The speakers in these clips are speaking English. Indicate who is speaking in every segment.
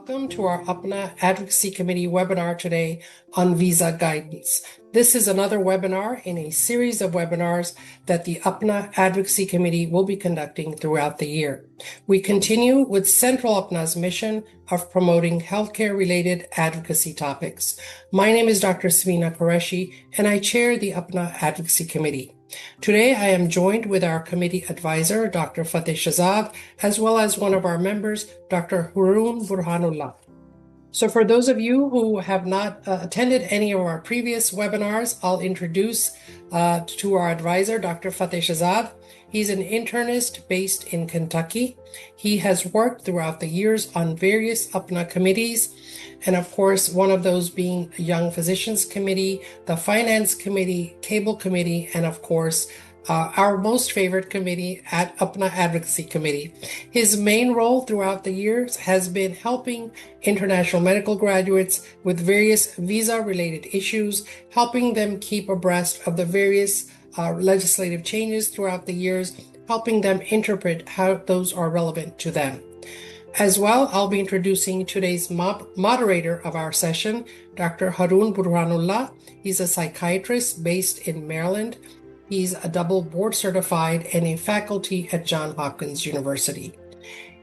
Speaker 1: Welcome to our APPNA Advocacy Committee webinar today on visa guidance. This is another webinar in a series of webinars that the APPNA Advocacy Committee will be conducting throughout the year. We continue with Central APPNA's mission of promoting healthcare-related advocacy topics. My name is Dr. Samina Qureshi, and I chair the APPNA Advocacy Committee. Today, I am joined with our committee advisor, Dr. Fateh Shahzad, as well as one of our members, Dr. Haroon Burhanullah. So for those of you who have not attended any of our previous webinars, I'll introduce to our advisor, Dr. Fateh Shahzad. He's an internist based in Kentucky. He has worked throughout the years on various APPNA committees, and of course, one of those being Young Physicians Committee, the Finance Committee, Cable Committee, and of course, our most favorite committee at APPNA Advocacy Committee. His main role throughout the years has been helping international medical graduates with various visa-related issues, helping them keep abreast of the various legislative changes throughout the years, helping them interpret how those are relevant to them. As well, I'll be introducing today's moderator of our session, Dr. Haroon Burhanullah. He's a psychiatrist based in Maryland. He's a double board certified and a faculty at Johns Hopkins University.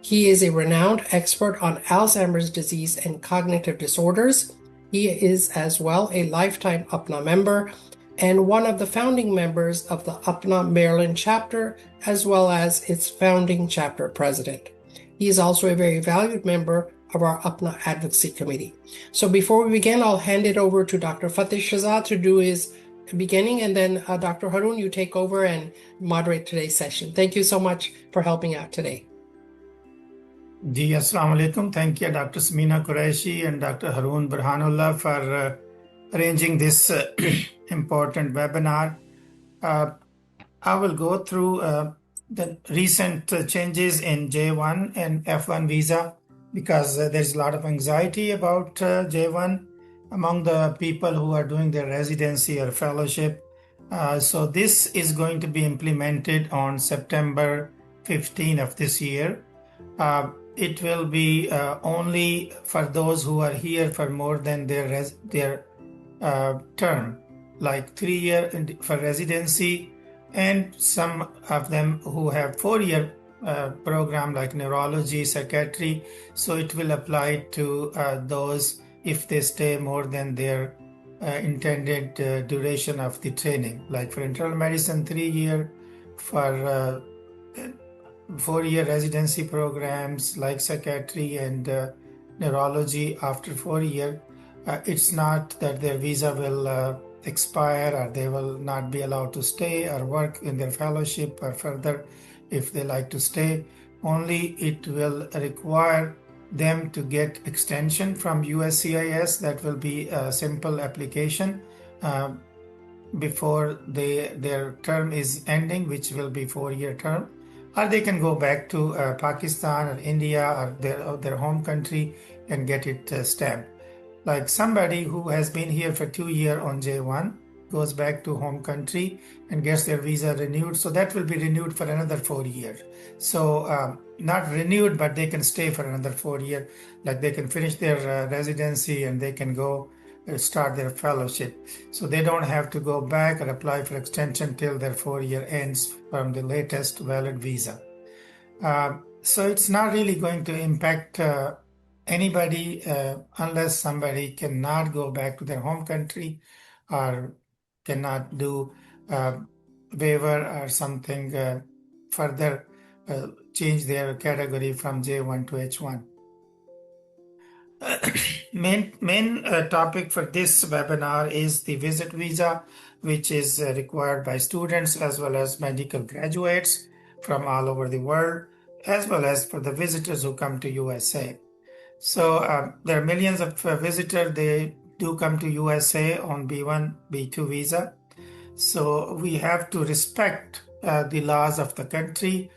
Speaker 1: He is a renowned expert on Alzheimer's disease and cognitive disorders. He is as well a lifetime APPNA member and one of the founding members of the APPNA Maryland chapter, as well as its founding chapter president. He is also a very valued member of our APPNA Advocacy Committee. So before we begin, I'll hand it over to Dr. Fateh Shahzad to do his beginning, and then Dr. Haroon, you take over and moderate today's session. Thank you so much for helping out today.
Speaker 2: Ji, Assalamu alaikum. Thank you, Dr. Samina Qureshi and Dr. Haroon Burhanullah for arranging this important webinar. I will go through the recent changes in J1 and F1 visa because there's a lot of anxiety about J1 among the people who are doing their residency or fellowship. So this is going to be implemented on September 15 of this year. It will be only for those who are here for more than their term, like 3 years for residency, and some of them who have 4-year program like neurology, psychiatry. So it will apply to those if they stay more than their intended duration of the training. Like for internal medicine, 3 year, for 4-year residency programs like psychiatry and neurology after 4 years. It's not that their visa will expire or they will not be allowed to stay or work in their fellowship or further if they like to stay. Only it will require them to get extension from USCIS. That will be a simple application before their term is ending, which will be 4-year term, or they can go back to Pakistan or India or their home country and get it stamped. Like somebody who has been here for 2 years on J1 goes back to home country and gets their visa renewed. So that will be renewed for another 4 years. So not renewed, but they can stay for another 4 years. Like they can finish their residency and they can go start their fellowship. So they don't have to go back or apply for extension till their 4-year ends from the latest valid visa. So it's not really going to impact anybody unless somebody cannot go back to their home country or cannot do waiver or something further change their category from J1 to H1. Main topic for this webinar is the visit visa, which is required by students as well as medical graduates from all over the world, as well as for the visitors who come to USA. So there are millions of visitors, they do come to USA on B1, B2 visa. So we have to respect the laws of the country.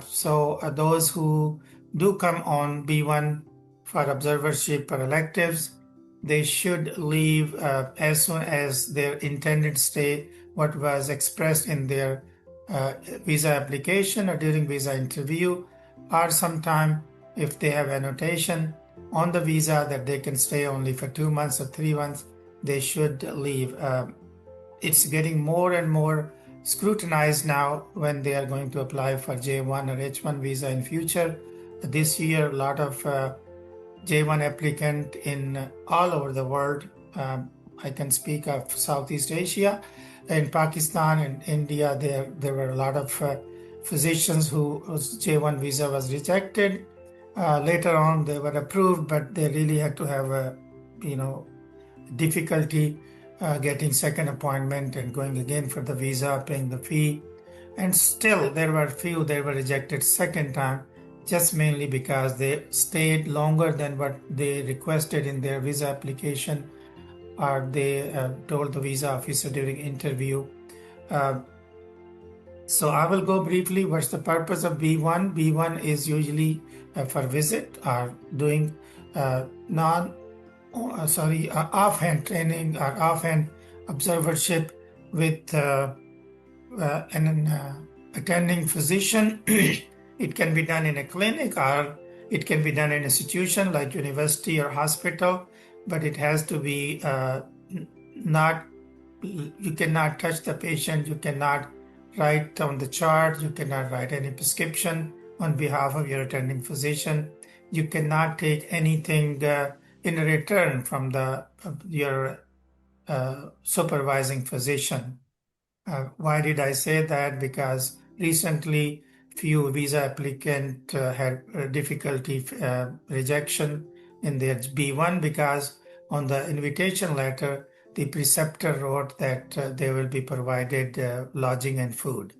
Speaker 2: So those who do come on B1 for observership or electives, they should leave as soon as their intended stay, what was expressed in their visa application or during visa interview, or sometime if they have annotation on the visa that they can stay only for 2 months or 3 months, they should leave. It's getting more and more scrutinized now when they are going to apply for J1 or H1 visa in future. This year, a lot of J1 applicant in all over the world. I can speak of Southeast Asia. In Pakistan and India, there were a lot of physicians whose J1 visa was rejected. Later on, they were approved, but they really had to have a, difficulty getting second appointment and going again for the visa, paying the fee. And still, there were few that were rejected second time, just mainly because they stayed longer than what they requested in their visa application, or they told the visa officer during interview. So I will go briefly. What's the purpose of B1? B1 is usually for visit or doing offhand training or offhand observership with an attending physician. It can be done in a clinic or it can be done in an institution like university or hospital, but it has to be you cannot touch the patient, you cannot write on the chart, you cannot write any prescription on behalf of your attending physician, you cannot take anything in return from your supervising physician. Why did I say that? Because recently few visa applicants had difficulty rejection in their B1 because on the invitation letter, the preceptor wrote that they will be provided lodging and food.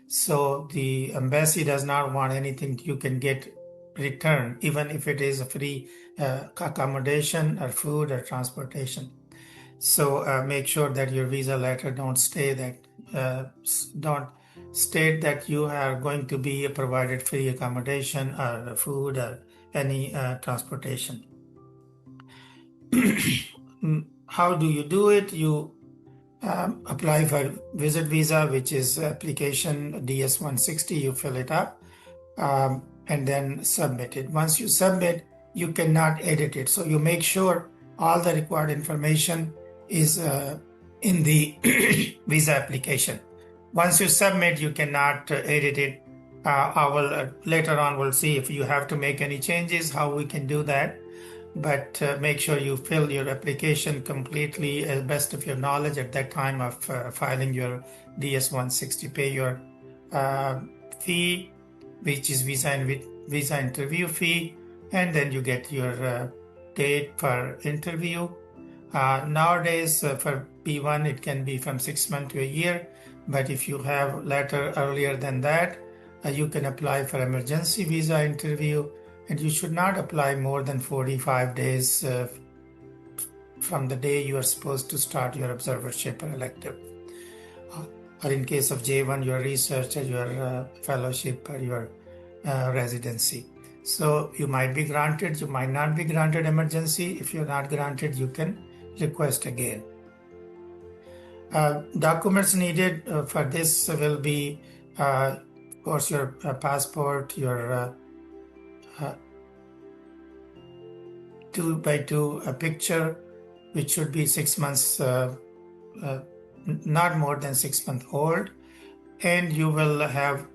Speaker 2: So the embassy does not want anything you can get returned, even if it is a free accommodation or food or transportation. So make sure that your visa letter don't state that you are going to be provided free accommodation or food or any transportation. How do you do it? You apply for visit visa, which is application DS-160. You fill it up and then submit it. Once you submit, you cannot edit it. So you make sure all the required information is in the visa application. Once you submit, you cannot edit it. I will later on we'll see if you have to make any changes, how we can do that. But make sure you fill your application completely as best of your knowledge at that time of filing your DS-160. Pay your fee, which is visa interview fee, and then you get your date for interview. Nowadays, for B1, it can be from 6 months to a year. But if you have letter earlier than that, you can apply for emergency visa interview, and you should not apply more than 45 days from the day you are supposed to start your observership or elective. Or in case of J1, your research or your fellowship or your residency. So you might be granted, you might not be granted emergency. If you're not granted, you can request again. Documents needed for this will be, of course, your passport, your 2x2 picture, which should be 6 months, not more than 6 months old, and you will have,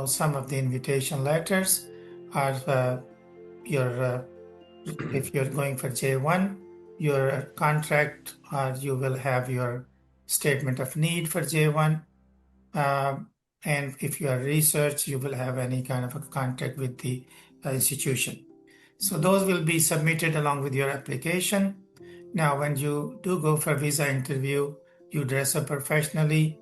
Speaker 2: some of the invitation letters, or if you're going for J1, your contract, or you will have your statement of need for J1. And if you are research, you will have any kind of a contact with the institution. So those will be submitted along with your application. Now, when you do go for visa interview, you dress up professionally,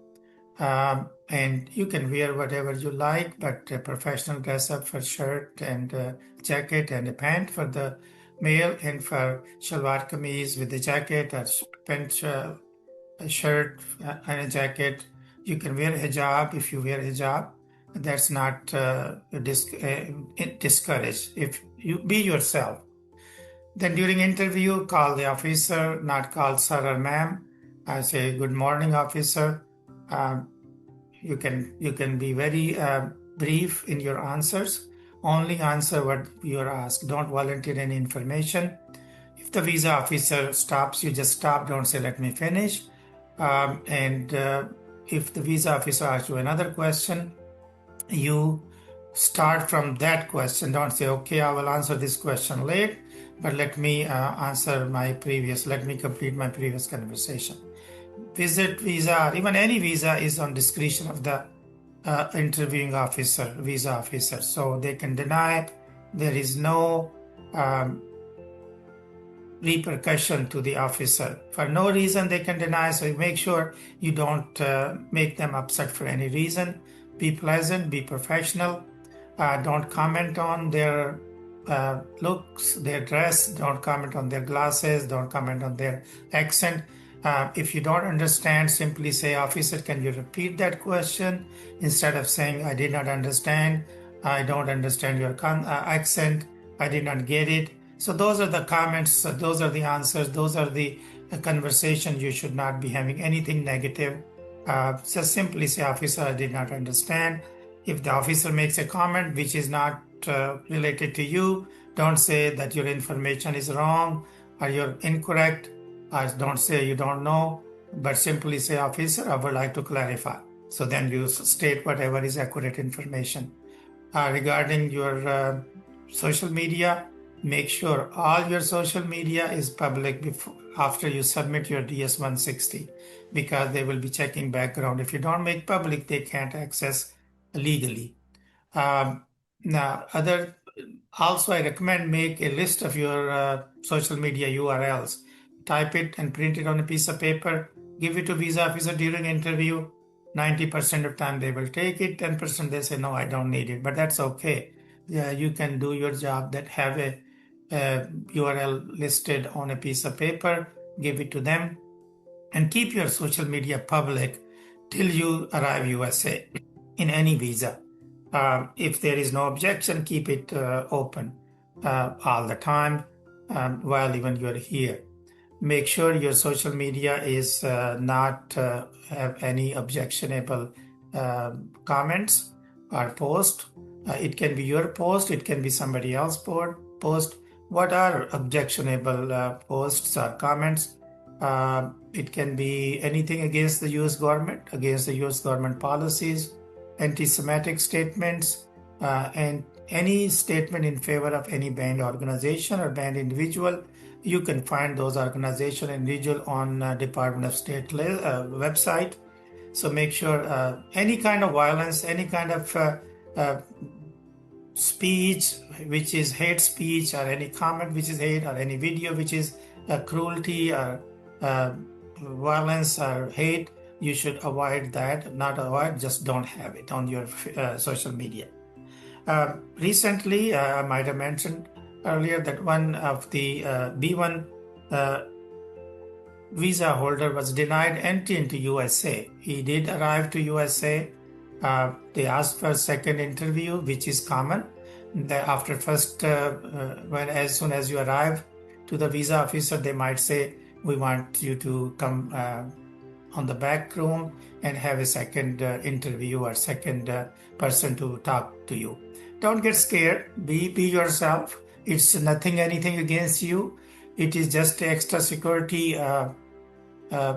Speaker 2: and you can wear whatever you like, but a professional dress up for shirt and jacket and a pant for the male, and for shalwar kameez with a jacket or pant, a shirt and a jacket. You can wear hijab if you wear hijab. That's not discouraged. If you be yourself. Then during interview, call the officer, not call sir or ma'am. I say, good morning, officer. You can be very brief in your answers. Only answer what you are asked. Don't volunteer any information. If the visa officer stops you, just stop. Don't say, let me finish. If the visa officer asks you another question, you start from that question. Don't say, okay, I will answer this question late, but let me let me complete my previous conversation. Visit visa, or even any visa, is on discretion of the interviewing officer, visa officer. So they can deny. There is no repercussion to the officer. For no reason they can deny, so make sure you don't make them upset for any reason. Be pleasant, be professional. Don't comment on their looks, their dress. Don't comment on their glasses. Don't comment on their accent. If you don't understand, simply say, officer, can you repeat that question? Instead of saying, I did not understand, I don't understand your accent, I did not get it. So those are the comments, those are the answers, those are the conversation. You should not be having anything negative. Just simply say, officer, I did not understand. If the officer makes a comment which is not related to you, don't say that your information is wrong or you're incorrect. Don't say you don't know, but simply say, officer, I would like to clarify. So then you state whatever is accurate information. Regarding your social media, make sure all your social media is public after you submit your DS-160, because they will be checking background. If you don't make public, they can't access legally. Also, I recommend make a list of your social media URLs. Type it and print it on a piece of paper. Give it to visa officer during interview. 90% of time they will take it. 10% they say, no, I don't need it. But that's okay. Yeah, you can do your job. That have a URL listed on a piece of paper. Give it to them. And keep your social media public till you arrive USA in any visa. If there is no objection, keep it open all the time while even you're here. Make sure your social media is not have any objectionable comments or post. It can be your post, it can be somebody else's post. What are objectionable posts or comments? It can be anything against the US government, against the US government policies, anti-Semitic statements, and any statement in favor of any banned organization or banned individual. You can find those organization and individual on Department of State website. So make sure any kind of violence, any kind of speech which is hate speech, or any comment which is hate, or any video which is cruelty or violence or hate, you should avoid that. Not avoid, just don't have it on your social media. Recently, I might have mentioned earlier that one of the B1 visa holder was denied entry into USA. He did arrive to USA. They asked for a second interview, which is common. After first, as soon as you arrive to the visa officer, they might say, we want you to come on the back room and have a second interview or second person to talk to you. Don't get scared. Be yourself. It's anything against you. It is just extra security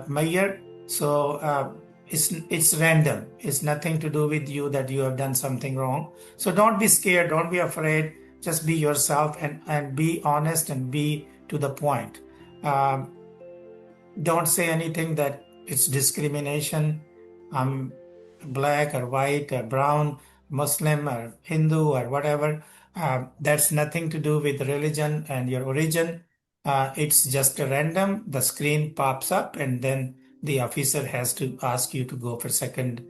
Speaker 2: measure. So it's random. It's nothing to do with you that you have done something wrong. So don't be scared. Don't be afraid. Just be yourself and be honest and be to the point. Don't say anything that it's discrimination. I'm black or white or brown, Muslim or Hindu or whatever. That's nothing to do with religion and your origin. It's just a random. The screen pops up and then the officer has to ask you to go for second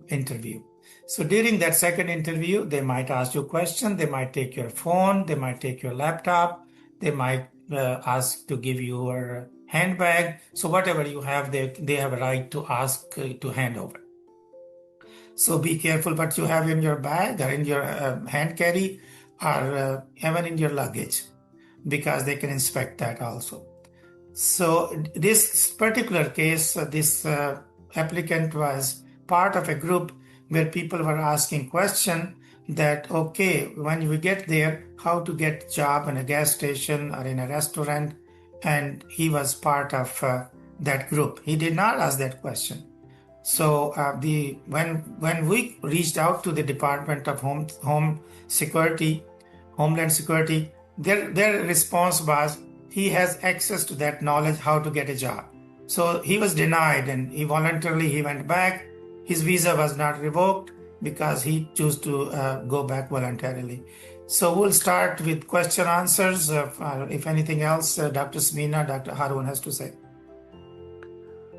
Speaker 2: interview. So during that second interview, they might ask you a question. They might take your phone. They might take your laptop. They might ask to give you your handbag. So whatever you have, they have a right to ask to hand over. So be careful what you have in your bag or in your hand carry or even in your luggage, because they can inspect that also. So this particular case, this applicant was part of a group where people were asking questions that, okay, when we get there, how to get job in a gas station or in a restaurant, and he was part of that group. He did not ask that question. So when we reached out to the Department of Homeland Security, their response was he has access to that knowledge how to get a job. So he was denied, and he went back. His visa was not revoked because he chose to go back voluntarily. So we'll start with question answers. If anything else, Dr. Smina, Dr. Harun has to say.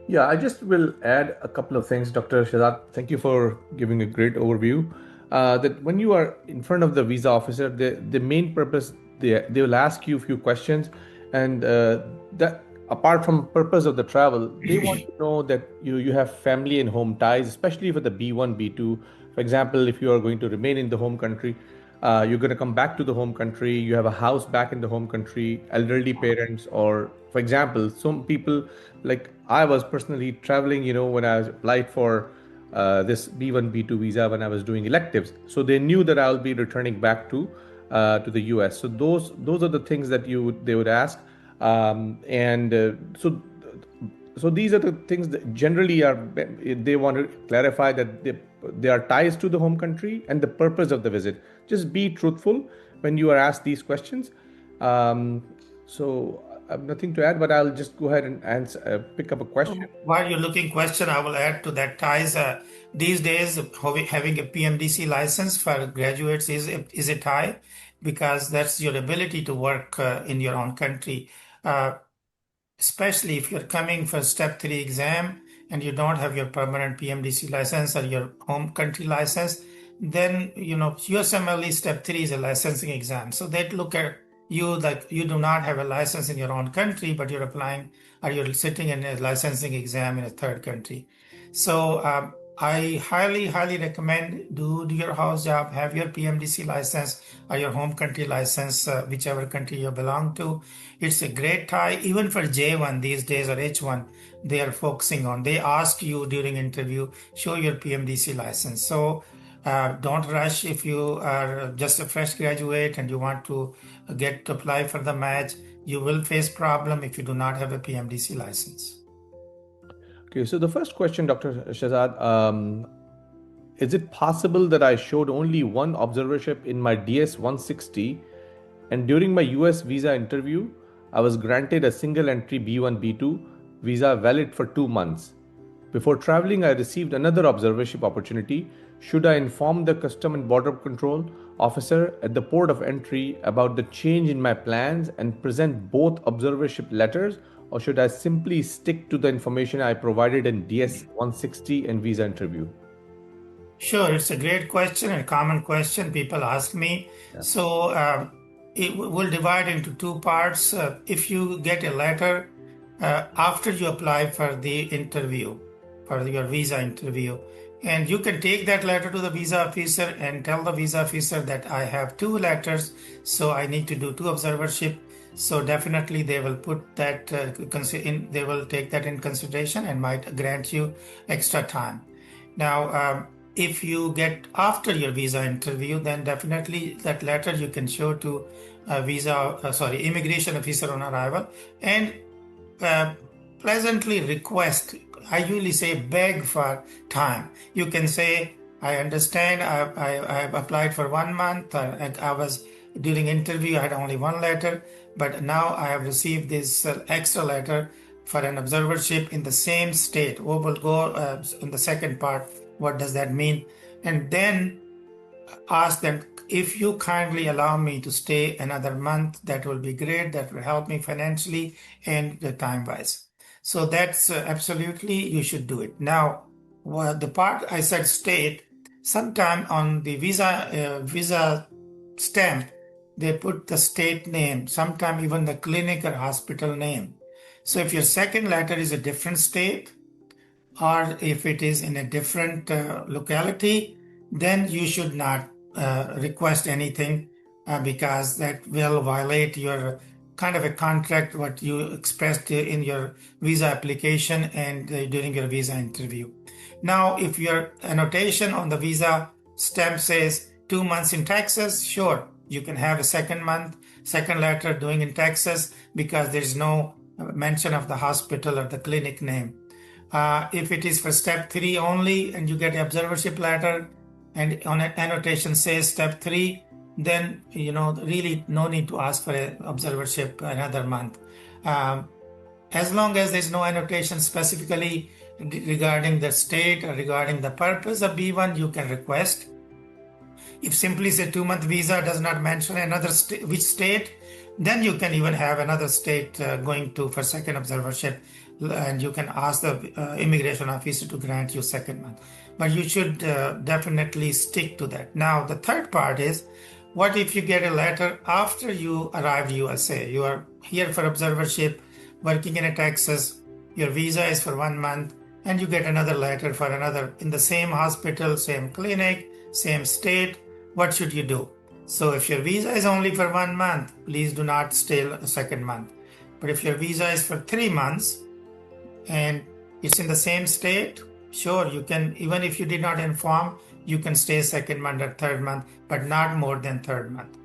Speaker 3: Yeah, I just will add a couple of things, Dr. Shahzad. Thank you for giving a great overview. That when you are in front of the visa officer, the main purpose, they will ask you a few questions, and that apart from purpose of the travel, they want to know that you have family and home ties, especially for the B1, B2. For example, if you are going to remain in the home country, you're going to come back to the home country, you have a house back in the home country, elderly parents, or for example, some people, like I was personally traveling, when I applied for this B1, B2 visa when I was doing electives. So they knew that I'll be returning back to the US. So those are the things that they would ask. So these are the things that generally they want to clarify that they are ties to the home country and the purpose of the visit. Just be truthful when you are asked these questions. So I have nothing to add, but I'll just go ahead and answer, pick up a question.
Speaker 2: While you're looking question, I will add to that ties. These days, having a PMDC license for graduates is a tie, because that's your ability to work in your own country. Especially if you're coming for step 3 exam and you don't have your permanent PMDC license or your home country license, then USMLE step 3 is a licensing exam. So they'd look at you like you do not have a license in your own country, but you're applying or you're sitting in a licensing exam in a third country. So I highly recommend do your house job, have your PMDC license or your home country license, whichever country you belong to. It's a great tie. Even for J1 these days or H1, they are focusing on. They ask you during interview, show your PMDC license. So don't rush if you are just a fresh graduate and you want to apply for the match. You will face problem if you do not have a PMDC license.
Speaker 3: Okay, so the first question, Dr. Shahzad, is it possible that I showed only one observership in my DS 160 and during my US visa interview, I was granted a single entry B1, B2 visa valid for 2 months. Before traveling, I received another observership opportunity. Should I inform the Custom and Border Control officer at the port of entry about the change in my plans and present both observership letters, or should I simply stick to the information I provided in DS 160 and visa interview?
Speaker 2: Sure, it's a great question and common question people ask me. Yeah. So it will divide into 2 parts. If you get a letter after you apply for the interview, for your visa interview, and you can take that letter to the visa officer and tell the visa officer that I have 2 letters, so I need to do 2 observership. So definitely they will put that they will take that in consideration and might grant you extra time. Now, if you get after your visa interview, then definitely that letter you can show to immigration officer on arrival and pleasantly request. I usually say beg for time. You can say, I understand I applied for 1 month. I was during interview, I had only 1 letter, but now I have received this extra letter for an observership in the same state. We will go in the second part. What does that mean? And then ask them, if you kindly allow me to stay another month, that will be great. That will help me financially and time-wise. So that's absolutely, you should do it. Now, the part I said state, sometime on the visa stamp, they put the state name, sometime even the clinic or hospital name. So if your second letter is a different state, or if it is in a different locality, then you should not request anything because that will violate your kind of a contract what you expressed in your visa application and during your visa interview. Now, if your annotation on the visa stamp says 2 months in Texas, sure, you can have a second letter doing in Texas because there's no mention of the hospital or the clinic name. If it is for step 3 only and you get observership letter and on an annotation says step 3, then really no need to ask for an observership another month. As long as there's no annotation specifically regarding the state or regarding the purpose of B1, you can request. If simply say 2-month visa does not mention another which state, then you can even have another state going to for second observership, and you can ask the immigration officer to grant you second month. But you should definitely stick to that. Now, the third part is, what if you get a letter after you arrive USA? You are here for observership, working in Texas, your visa is for 1 month, and you get another letter for another in the same hospital, same clinic, same state. What should you do? So if your visa is only for 1 month, please do not stay a second month. But if your visa is for 3 months and it's in the same state, sure, you can, even if you did not inform, you can stay second month or third month, but not more than third month.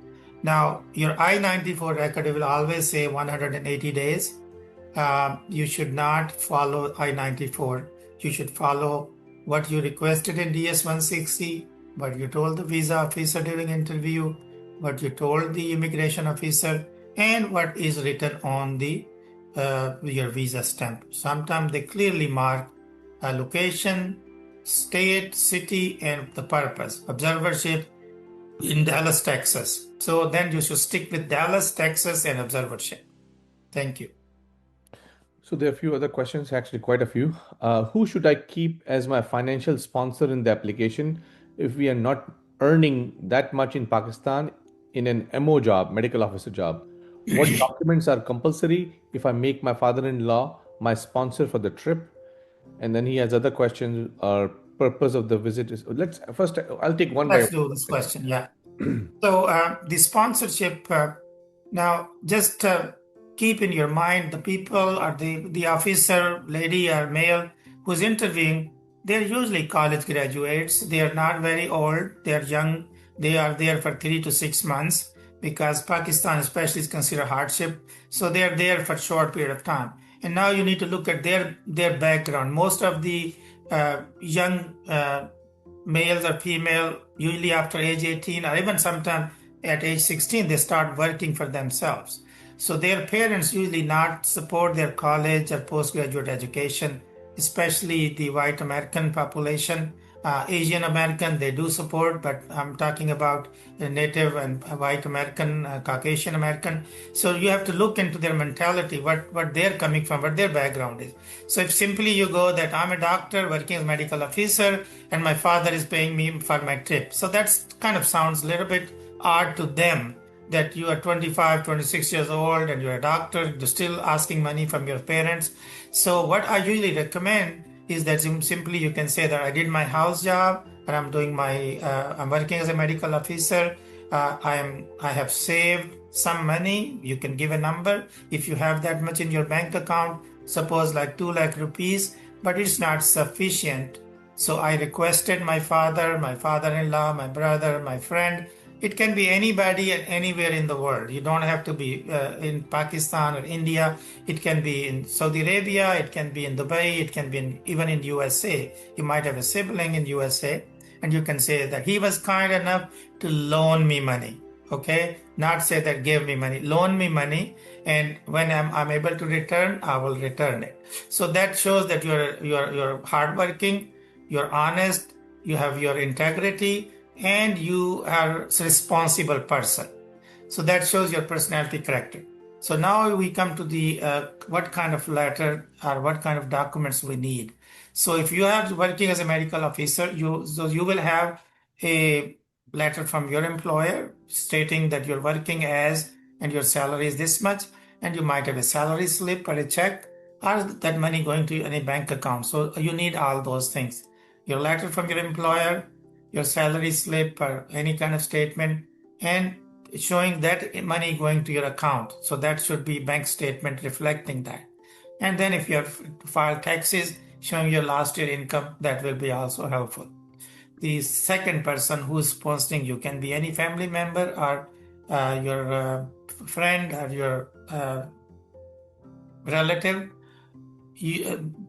Speaker 2: Now, your I-94 record will always say 180 days. You should not follow I-94. You should follow what you requested in DS-160, what you told the visa officer during interview, what you told the immigration officer, and what is written on the your visa stamp. Sometimes they clearly mark a location, state, city, and the purpose. Observership in Dallas, Texas. So then you should stick with Dallas, Texas, and observership. Thank you.
Speaker 3: So there are a few other questions, actually quite a few. Who should I keep as my financial sponsor in the application if we are not earning that much in Pakistan in an MO job, medical officer job? What documents are compulsory if I make my father-in-law my sponsor for the trip? And then he has other questions. Purpose of the visit is. I'll take one by one.
Speaker 2: Let's do this question. Yeah. So the sponsorship. Now, just keep in your mind the people or the officer, lady or male who's interviewing. They're usually college graduates. They are not very old. They are young. They are there for 3 to 6 months because Pakistan especially is considered hardship. So they are there for a short period of time. And now you need to look at their background. Most of the young males or female, usually after age 18 or even sometime at age 16, they start working for themselves. So their parents usually not support their college or postgraduate education, especially the white American population. Asian American, they do support, but I'm talking about Native and white American, Caucasian American. So you have to look into their mentality, what they're coming from, what their background is. So if simply you go that I'm a doctor working as a medical officer and my father is paying me for my trip. So that's kind of sounds a little bit odd to them that you are 25, 26 years old and you're a doctor, you're still asking money from your parents. So what I usually recommend is that simply you can say that I did my house job and I'm doing I'm working as a medical officer. I have saved some money. You can give a number. If you have that much in your bank account, suppose like 2 lakh rupees, but it's not sufficient. So I requested my father, my father-in-law, my brother, my friend. It can be anybody and anywhere in the world. You don't have to be in Pakistan or India. It can be in Saudi Arabia. It can be in Dubai. It can be even in USA. You might have a sibling in USA, and you can say that he was kind enough to loan me money. Okay, not say that gave me money. Loan me money, and when I'm able to return, I will return it. So that shows that you're hardworking, you're honest, you have your integrity, and you are a responsible person. So that shows your personality character. So now we come to the what kind of letter or what kind of documents we need. So if you are working as a medical officer, you will have a letter from your employer stating that you're working as and your salary is this much, and you might have a salary slip or a check or that money going to any bank account. So you need all those things. Your letter from your employer, your salary slip or any kind of statement, and showing that money going to your account. So that should be bank statement reflecting that. And then if you have filed taxes showing your last year income, that will be also helpful. the second person who is sponsoring you. Can be any family member or your friend or your relative.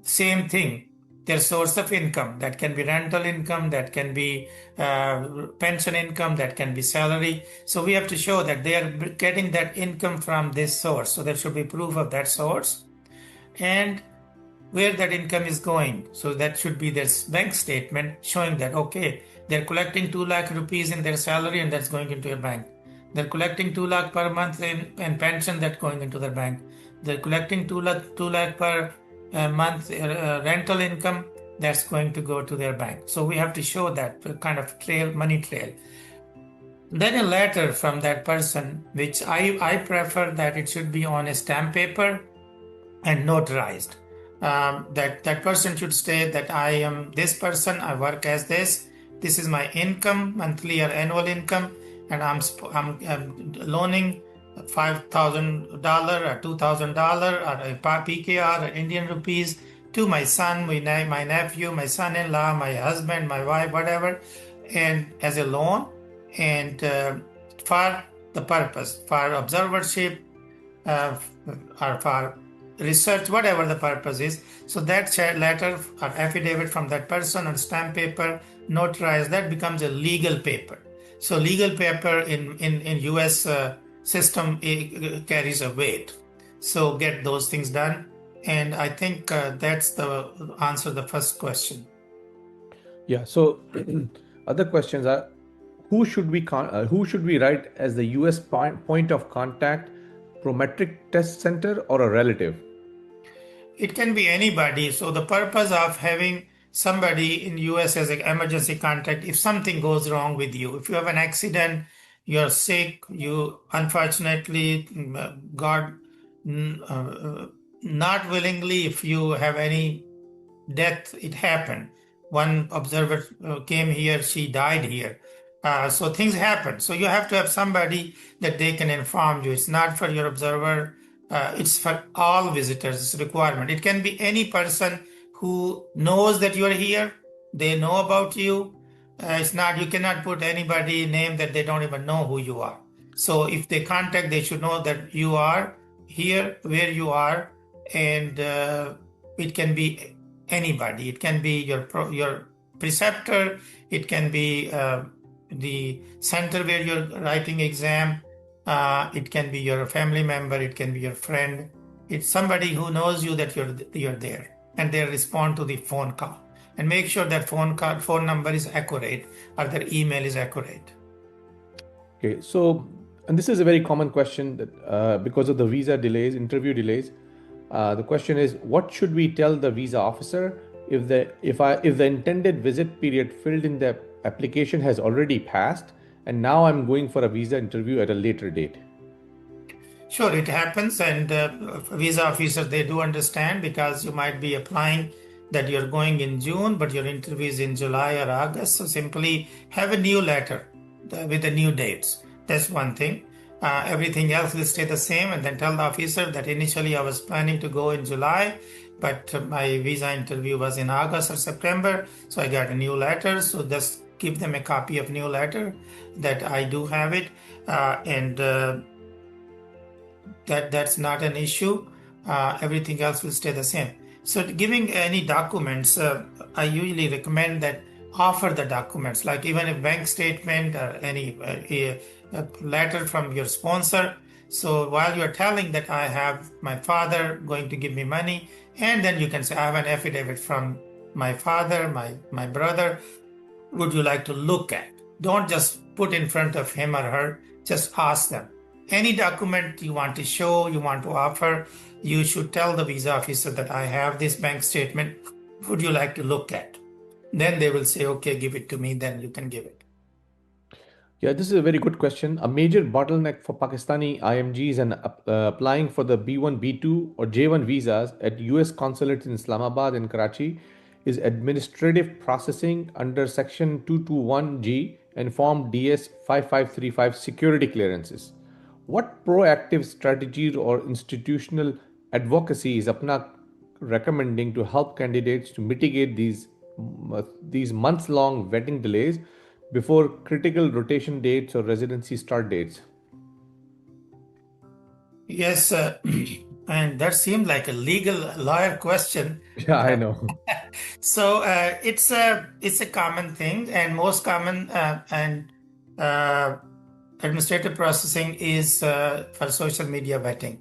Speaker 2: Same thing. Their source of income, that can be rental income, that can be pension income, that can be salary. So we have to show that they are getting that income from this source. So there should be proof of that source and where that income is going. So that should be their bank statement showing that, okay, they're collecting 2 lakh rupees in their salary and that's going into a bank. They're collecting 2 lakh per month in pension, that's going into their bank. They're collecting 2 lakh per month rental income, that's going to go to their bank. So we have to show that kind of money trail. Then a letter from that person, which I prefer that it should be on a stamp paper and notarized. That person should state that I am this person, I work as this is my income, monthly or annual income, and I'm loaning $5,000 or $2,000 or a PKR or Indian rupees to my son, my nephew, my son-in-law, my husband, my wife, whatever, and as a loan, and for the purpose, for observership, or for research, whatever the purpose is. So that letter or affidavit from that person on stamp paper, notarized, that becomes a legal paper. So legal paper in US system carries a weight. So get those things done. And I think that's the answer to the first question.
Speaker 3: Yeah. So other questions are, who should we write as the US point of contact, Prometric Test Center, or a relative?
Speaker 2: It can be anybody. So the purpose of having somebody in US as an emergency contact, if something goes wrong with you, if you have an accident, you're sick, you unfortunately, God, not willingly, if you have any death, it happened. One observer came here, she died here. So things happen. So you have to have somebody that they can inform you. It's not for your observer. It's for all visitors. It's a requirement. It can be any person who knows that you are here. They know about you. It's not, you cannot put anybody name that they don't even know who you are. So if they contact, they should know that you are here, where you are, and it can be anybody. It can be your preceptor. It can be the center where you're writing exam. It can be your family member. It can be your friend. It's somebody who knows you that you're there, and they respond to the phone call. And make sure that phone number is accurate or their email is accurate.
Speaker 3: Okay, so, and this is a very common question that because of the visa delays, interview delays, the question is, what should we tell the visa officer if the intended visit period filled in the application has already passed and now I'm going for a visa interview at a later date?
Speaker 2: Sure, it happens, and visa officers, they do understand, because you might be applying that you're going in June, but your interview is in July or August. So simply have a new letter with the new dates. That's one thing. Everything else will stay the same, and then tell the officer that initially I was planning to go in July, but my visa interview was in August or September, so I got a new letter. So just give them a copy of new letter that I do have it, and that's not an issue. Everything else will stay the same. So giving any documents, I usually recommend that offer the documents, like even a bank statement or any a letter from your sponsor. So while you're telling that I have my father going to give me money, and then you can say, I have an affidavit from my father, my brother, would you like to look at? Don't just put in front of him or her, just ask them. Any document you want to show, you want to offer, you should tell the visa officer that I have this bank statement, would you like to look at? Then they will say, okay, give it to me, then you can give it.
Speaker 3: Yeah, this is a very good question. A major bottleneck for Pakistani IMGs and applying for the B1, B2, or J1 visas at US consulates in Islamabad and Karachi is administrative processing under Section 221G and Form DS 5535 security clearances. What proactive strategies or institutional advocacy is APPNA recommending to help candidates to mitigate these these months-long vetting delays before critical rotation dates or residency start dates?
Speaker 2: Yes, and that seemed like a legal lawyer question.
Speaker 3: Yeah, I know.
Speaker 2: So it's a common thing, and most common and administrative processing is for social media vetting.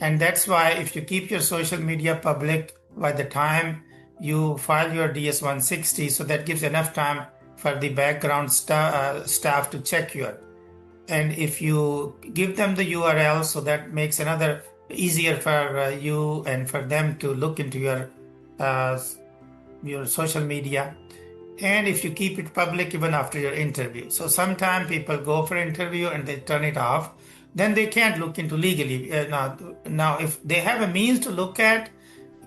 Speaker 2: And that's why if you keep your social media public by the time you file your DS-160, so that gives enough time for the background staff to check your. And if you give them the URL, so that makes another easier for you and for them to look into your social media. And if you keep it public even after your interview. So sometimes people go for interview and they turn it off, then they can't look into legally. Now, if they have a means to look at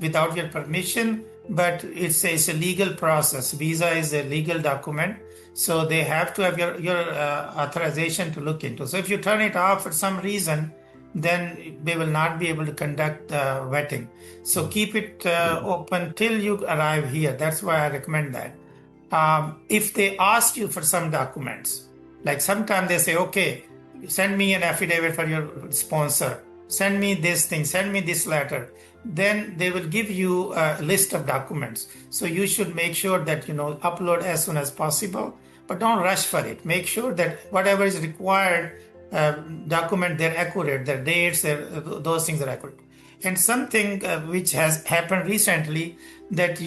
Speaker 2: without your permission, but it's a legal process. Visa is a legal document, so they have to have your authorization to look into. So if you turn it off for some reason, then they will not be able to conduct vetting. So keep it open till you arrive here. That's why I recommend that. If they ask you for some documents, like sometimes they say, okay, send me an affidavit for your sponsor, send me this thing, send me this letter, then they will give you a list of documents. So you should make sure that, upload as soon as possible, but don't rush for it. Make sure that whatever is required, document, they're accurate, their dates, those things are accurate. And something which has happened recently, that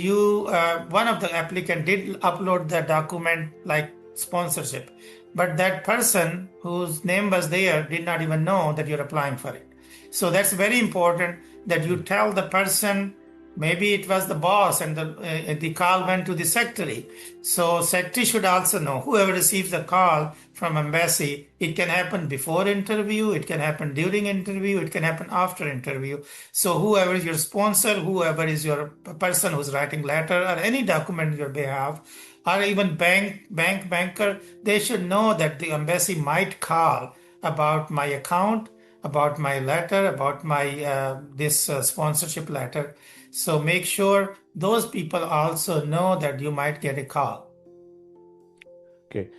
Speaker 2: one of the applicant did upload the document like sponsorship, but that person whose name was there did not even know that you're applying for it. So that's very important that you tell the person. Maybe it was the boss and the call went to the secretary. So secretary should also know, whoever receives the call from embassy, it can happen before interview, it can happen during interview, it can happen after interview. So whoever is your sponsor, whoever is your person who's writing letter or any document on your behalf, or even banker, they should know that the embassy might call about my account, about my letter, about my this sponsorship letter. So make sure those people also know that you might get a call.
Speaker 3: Okay.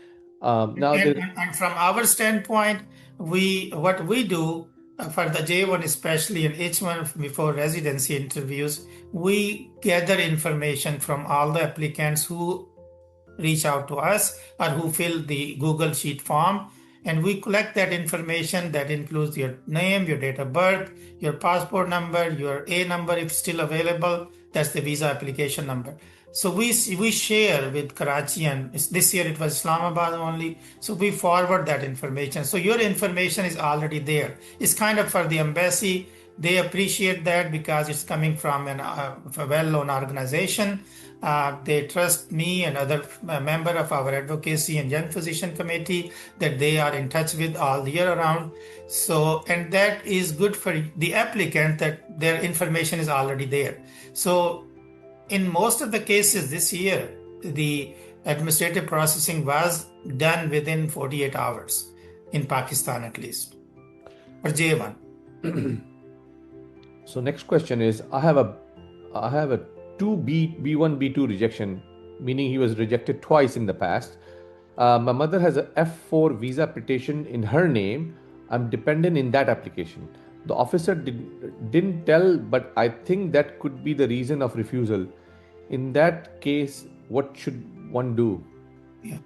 Speaker 2: And from our standpoint, what we do for the J1 especially and H1 before residency interviews, we gather information from all the applicants who reach out to us or who fill the Google Sheet form. And we collect that information that includes your name, your date of birth, your passport number, your A number if still available. That's the visa application number. So we share with Karachi, and this year it was Islamabad only. So we forward that information. So your information is already there. It's kind of for the embassy. They appreciate that because it's coming from a well-known organization. They trust me and other member of our advocacy and young physician committee that they are in touch with all year round. So, and that is good for the applicant that their information is already there. So in most of the cases this year, the administrative processing was done within 48 hours in Pakistan, at least, for J1.
Speaker 3: So next question is, I have a 2B1 B2 rejection, meaning he was rejected twice in the past. My mother has a F4 visa petition in her name. I'm dependent in that application. The officer didn't tell, but I think that could be the reason of refusal. In that case, what should one do?
Speaker 2: Yeah.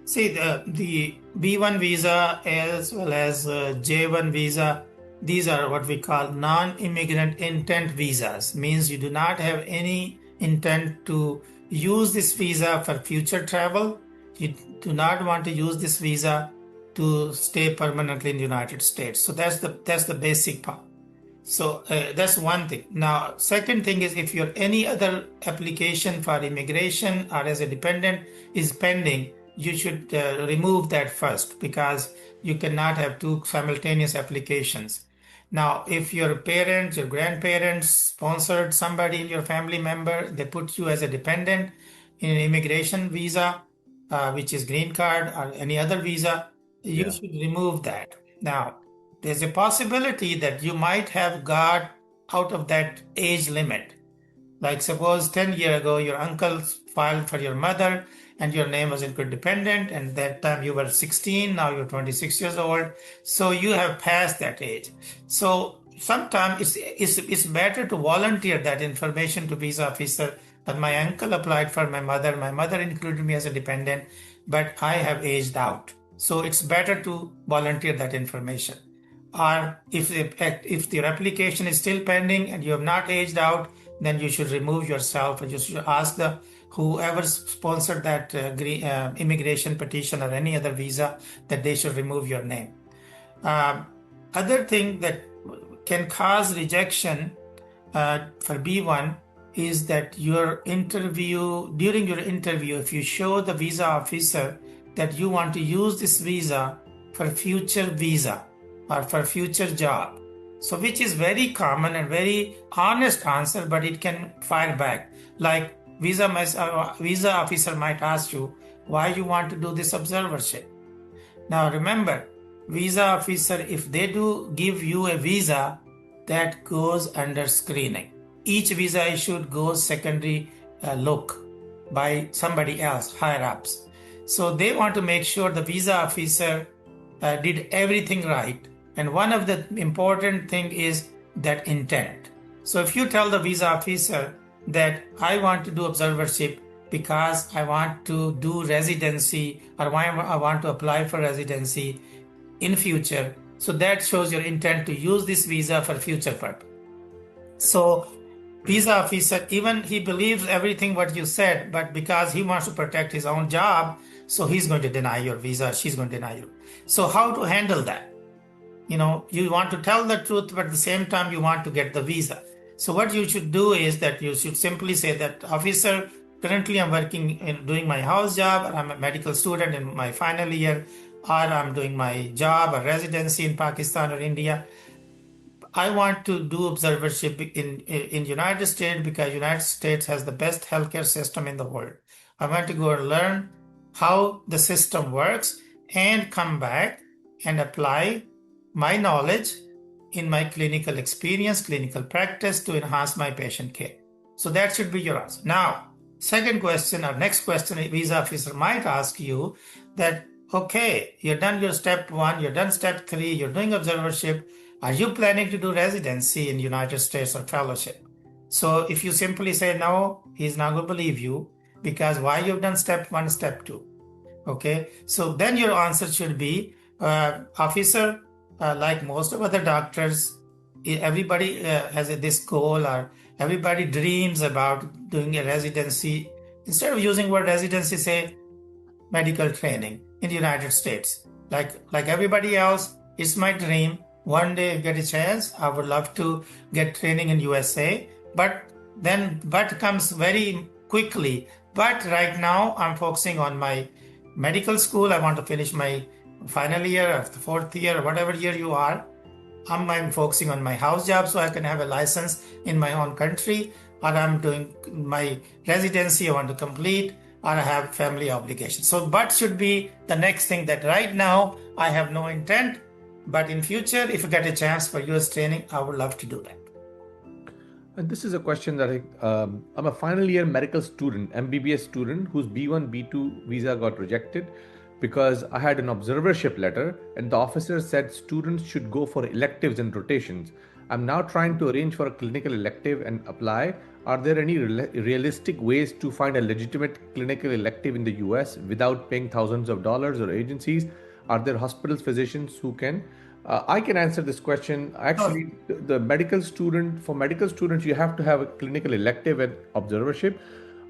Speaker 2: See, the B1 visa as well as J1 visa, these are what we call non-immigrant intent visas. Means you do not have any intent to use this visa for future travel. You do not want to use this visa to stay permanently in the United States. So that's the basic part. So that's one thing. Now, second thing is, if your any other application for immigration or as a dependent is pending, you should remove that first, because you cannot have two simultaneous applications. Now, if your parents, your grandparents sponsored somebody in your family member, they put you as a dependent in an immigration visa, which is green card or any other visa, you should remove that. Now, there's a possibility that you might have got out of that age limit. Like suppose 10 years ago, your uncle filed for your mother and your name was interdependent, and that time you were 16, now you're 26 years old. So you have passed that age. So sometimes it's better to volunteer that information to visa officer that my uncle applied for my mother included me as a dependent, but I have aged out. So it's better to volunteer that information. Or if your application is still pending and you have not aged out, then you should remove yourself and you should ask the whoever sponsored that immigration petition or any other visa that they should remove your name. Other thing that can cause rejection for B1 is that during your interview, if you show the visa officer that you want to use this visa for future visa or for future job, so which is very common and very honest answer, but it can fire back. Like visa officer might ask you why you want to do this observership. Now remember, visa officer, if they do give you a visa, that goes under screening. Each visa issued goes secondary look by somebody else, higher ups. So they want to make sure the visa officer did everything right. And one of the important thing is that intent. So if you tell the visa officer that I want to do observership because I want to do residency or I want to apply for residency in future, so that shows your intent to use this visa for future purpose. So visa officer, even he believes everything what you said, but because he wants to protect his own job, so he's going to deny your visa, she's going to deny you. So how to handle that? You want to tell the truth, but at the same time you want to get the visa. So what you should do is that you should simply say that, officer, currently I'm working in doing my house job, or I'm a medical student in my final year, or I'm doing my job or residency in Pakistan or India. I want to do observership in United States because United States has the best healthcare system in the world. I want to go and learn how the system works and come back and apply my knowledge in my clinical experience, clinical practice to enhance my patient care. So that should be your answer. Now, second question or next question, a visa officer might ask you that, okay, you're done your step 1, you're done step 3, you're doing observership. Are you planning to do residency in the United States or fellowship? So if you simply say no, he's not going to believe you because why you've done step 1, step 2. Okay, so then your answer should be, officer, like most of other doctors, everybody has this goal or everybody dreams about doing a residency. Instead of using word residency, say medical training in the United States. Like everybody else, it's my dream. One day get a chance, I would love to get training in USA, but comes very quickly. But right now I'm focusing on my medical school. I want to finish my final year or the 4th year or whatever year you are. I'm focusing on my house job so I can have a license in my own country, or I'm doing my residency I want to complete, or I have family obligations. So but should be the next thing, that right now I have no intent, but in future if you get a chance for US training, I would love to do that.
Speaker 3: And this is a question that I'm a final year medical student, MBBS student, whose B1, B2 visa got rejected because I had an observership letter and the officer said students should go for electives and rotations. I'm now trying to arrange for a clinical elective and apply. Are there any realistic ways to find a legitimate clinical elective in the US without paying thousands of dollars or agencies? Are there hospitals, physicians who can? I can answer this question. Actually, for medical students, you have to have a clinical elective and observership.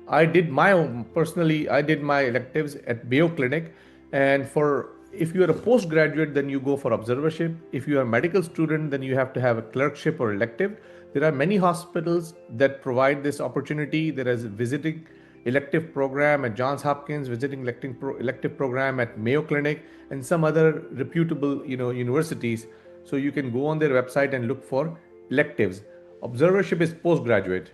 Speaker 3: I did my electives at Mayo Clinic. And if you are a postgraduate, then you go for observership. If you are a medical student, then you have to have a clerkship or elective. There are many hospitals that provide this opportunity. There is a visiting elective program at Johns Hopkins, visiting elective program at Mayo Clinic, and some other reputable universities. So you can go on their website and look for electives. Observership is postgraduate.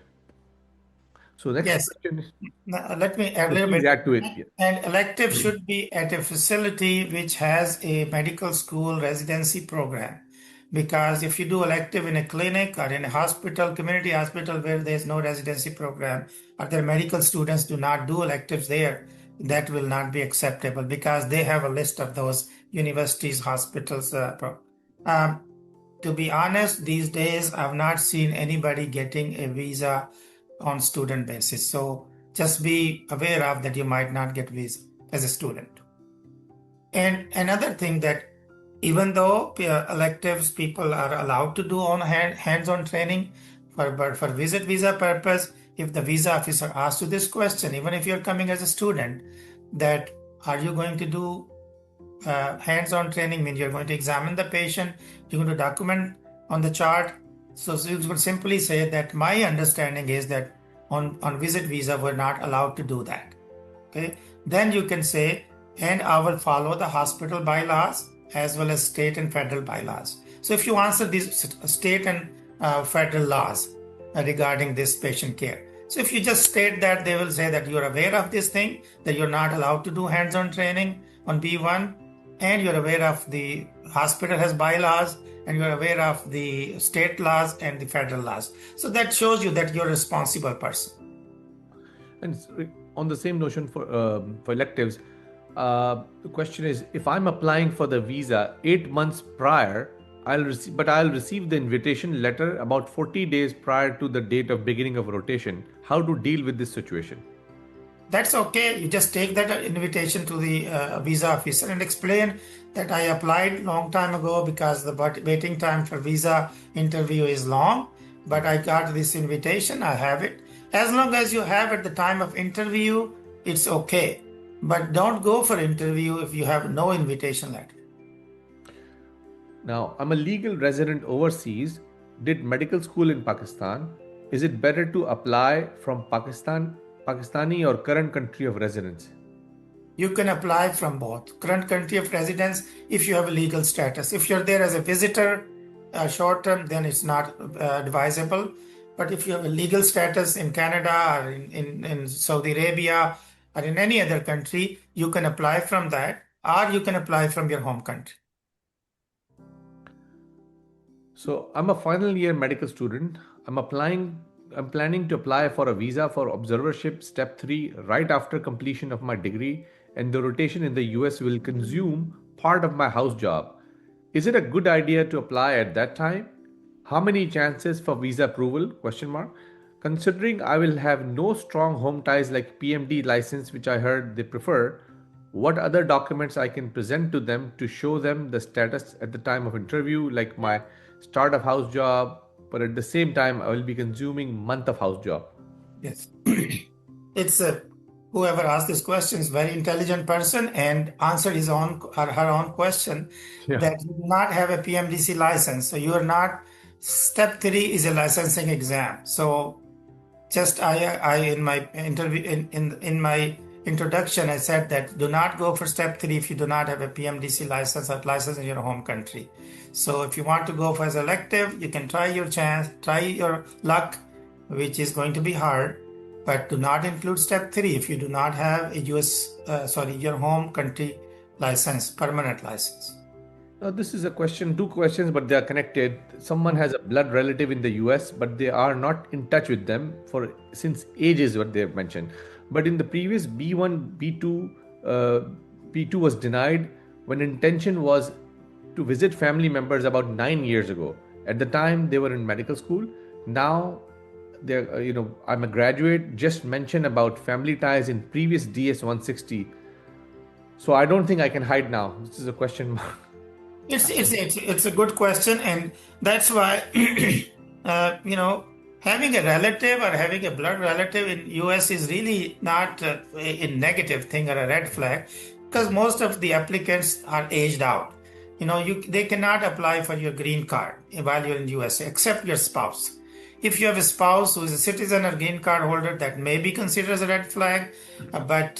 Speaker 3: So next question.
Speaker 2: Now, let me add a little bit.
Speaker 3: Add to it.
Speaker 2: And elective should be at a facility which has a medical school residency program. because if you do elective in a clinic or in a hospital, community hospital where there's no residency program, or their medical students do not do electives there, that will not be acceptable because they have a list of those universities, hospitals. To be honest, these days I've not seen anybody getting a visa on student basis. So just be aware of that you might not get visa as a student. And another thing that even though electives people are allowed to do on hands-on training, but for visit visa purpose, if the visa officer asks you this question, even if you're coming as a student, that are you going to do hands-on training, means you're going to examine the patient, you're going to document on the chart. So you could simply say that my understanding is that on visit visa, we're not allowed to do that. Okay. Then you can say, and I will follow the hospital bylaws as well as state and federal bylaws. So if you answer these state and federal laws regarding this patient care. So if you just state that, they will say that you're aware of this thing, that you're not allowed to do hands-on training on B1, and you're aware of the hospital has bylaws, and you're aware of the state laws and the federal laws. So that shows you that you're a responsible person.
Speaker 3: And on the same notion for electives, the question is, if I'm applying for the visa 8 months prior, I'll receive the invitation letter about 40 days prior to the date of beginning of rotation. How to deal with this situation?
Speaker 2: That's okay. You just take that invitation to the visa officer and explain that I applied long time ago because the waiting time for visa interview is long, but I got this invitation, I have it. As long as you have at the time of interview, it's okay. But don't go for interview if you have no invitation letter.
Speaker 3: Now, I'm a legal resident overseas, did medical school in Pakistan. Is it better to apply from Pakistani or current country of residence?
Speaker 2: You can apply from both. Current country of residence if you have a legal status. If you're there as a visitor, short term, then it's not advisable. But if you have a legal status in Canada or in Saudi Arabia or in any other country, you can apply from that, or you can apply from your home country.
Speaker 3: So I'm a final year medical student. I'm planning to apply for a visa for observership step 3 right after completion of my degree, and the rotation in the US will consume part of my house job. Is it a good idea to apply at that time? How many chances for visa approval? Considering I will have no strong home ties like PMD license, which I heard they prefer, what other documents I can present to them to show them the status at the time of interview, like my start of house job, but at the same time I will be consuming month of house job?
Speaker 2: Yes. It's whoever asked this question is a very intelligent person and answered his own or her own question, that you do not have a PMDC license. So you are not, step 3 is a licensing exam. So just I in my interview in my introduction, I said that do not go for step 3 if you do not have a PMDC license or license in your home country. So if you want to go for as elective, you can try your chance, try your luck, which is going to be hard, but do not include step 3 if you do not have a your home country license, permanent license.
Speaker 3: Now, this is two questions, but they are connected. Someone has a blood relative in the US, but they are not in touch with them since ages, what they have mentioned. But in the previous B1, B2 was denied when intention was to visit family members about 9 years ago. At the time, they were in medical school. Now, I'm a graduate, just mentioned about family ties in previous DS 160. So I don't think I can hide now. This is a question mark.
Speaker 2: It's a good question, and that's why having a relative or having a blood relative in US is really not a negative thing or a red flag, because most of the applicants are aged out. They cannot apply for your green card while you're in USA except your spouse. If you have a spouse who is a citizen or green card holder, that may be considered as a red flag, but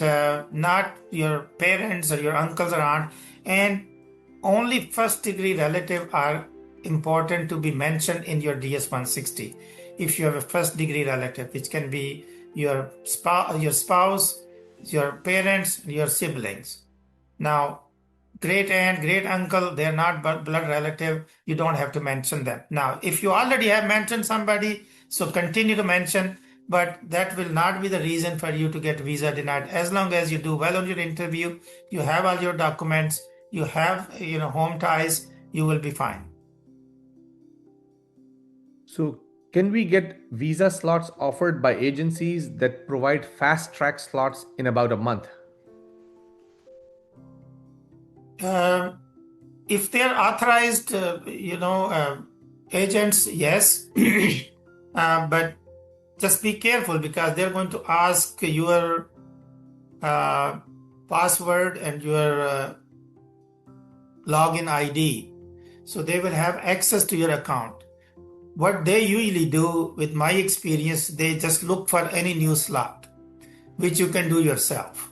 Speaker 2: not your parents or your uncles or aunt. And only first degree relative are important to be mentioned in your DS 160. If you have a first degree relative, which can be your spouse, your parents, your siblings. Now, great aunt, great uncle, they're not blood relative, you don't have to mention them. Now, if you already have mentioned somebody, so continue to mention, but that will not be the reason for you to get visa denied. As long as you do well on your interview, you have all your documents, you have home ties, you will be fine.
Speaker 3: So, can we get visa slots offered by agencies that provide fast track slots in about a month?
Speaker 2: If they're authorized, agents, yes. But just be careful because they're going to ask your password and your login ID. So they will have access to your account. What they usually do, with my experience, they just look for any new slot, which you can do yourself.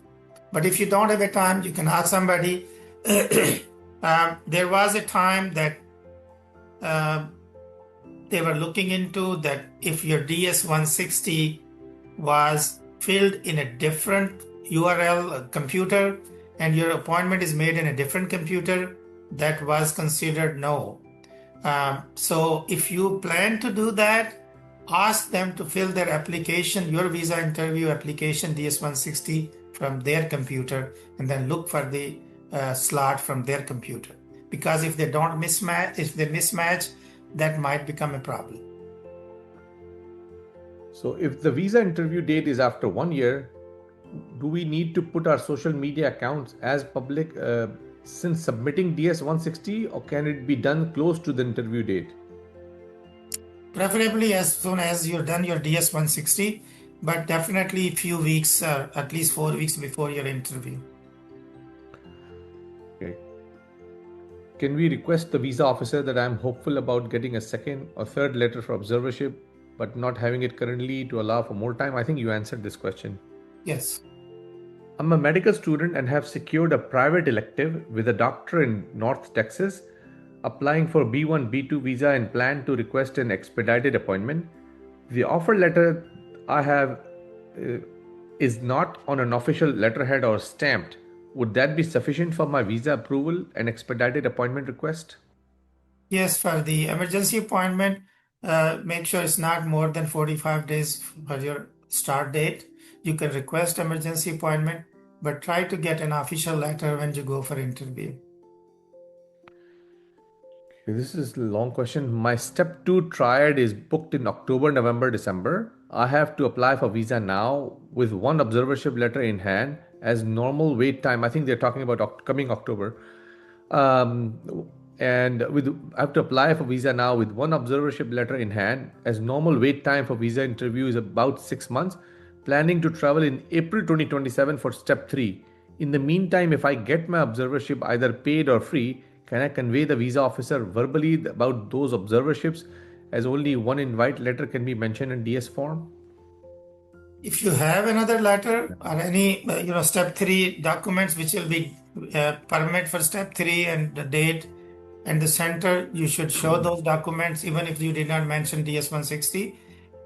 Speaker 2: But if you don't have a time, you can ask somebody. There was a time that they were looking into that if your DS-160 was filled in a different URL computer and your appointment is made in a different computer, that was considered no. So if you plan to do that, ask them to fill their application, your visa interview application DS-160 from their computer, and then look for the slot from their computer. Because if they don't mismatch, if they mismatch, that might become a problem.
Speaker 3: So, if the visa interview date is after 1 year, do we need to put our social media accounts as public since submitting DS-160, or can it be done close to the interview date?
Speaker 2: Preferably as soon as you've done your DS-160, but definitely a few weeks, at least 4 weeks before your interview.
Speaker 3: Okay. Can we request the visa officer that I'm hopeful about getting a second or third letter for observership, but not having it currently to allow for more time? I think you answered this question.
Speaker 2: Yes.
Speaker 3: I'm a medical student and have secured a private elective with a doctor in North Texas, applying for B1, B2 visa and plan to request an expedited appointment. The offer letter I have is not on an official letterhead or stamped. Would that be sufficient for my visa approval and expedited appointment request?
Speaker 2: Yes, for the emergency appointment, make sure it's not more than 45 days for your start date. You can request emergency appointment, but try to get an official letter when you go for interview.
Speaker 3: This is a long question. My step 2 triad is booked in October, November, December. I have to apply for visa now with one observership letter in hand as normal wait time. I think they're talking about coming October. And I have to apply for visa now with one observership letter in hand as normal wait time for visa interview is about 6 months. Planning to travel in April 2027 for step 3. In the meantime, if I get my observership either paid or free, can I convey the visa officer verbally about those observerships as only one invite letter can be mentioned in DS form?
Speaker 2: If you have another letter or any step 3 documents which will be permit for step 3 and the date and the center, you should show those documents even if you did not mention DS-160.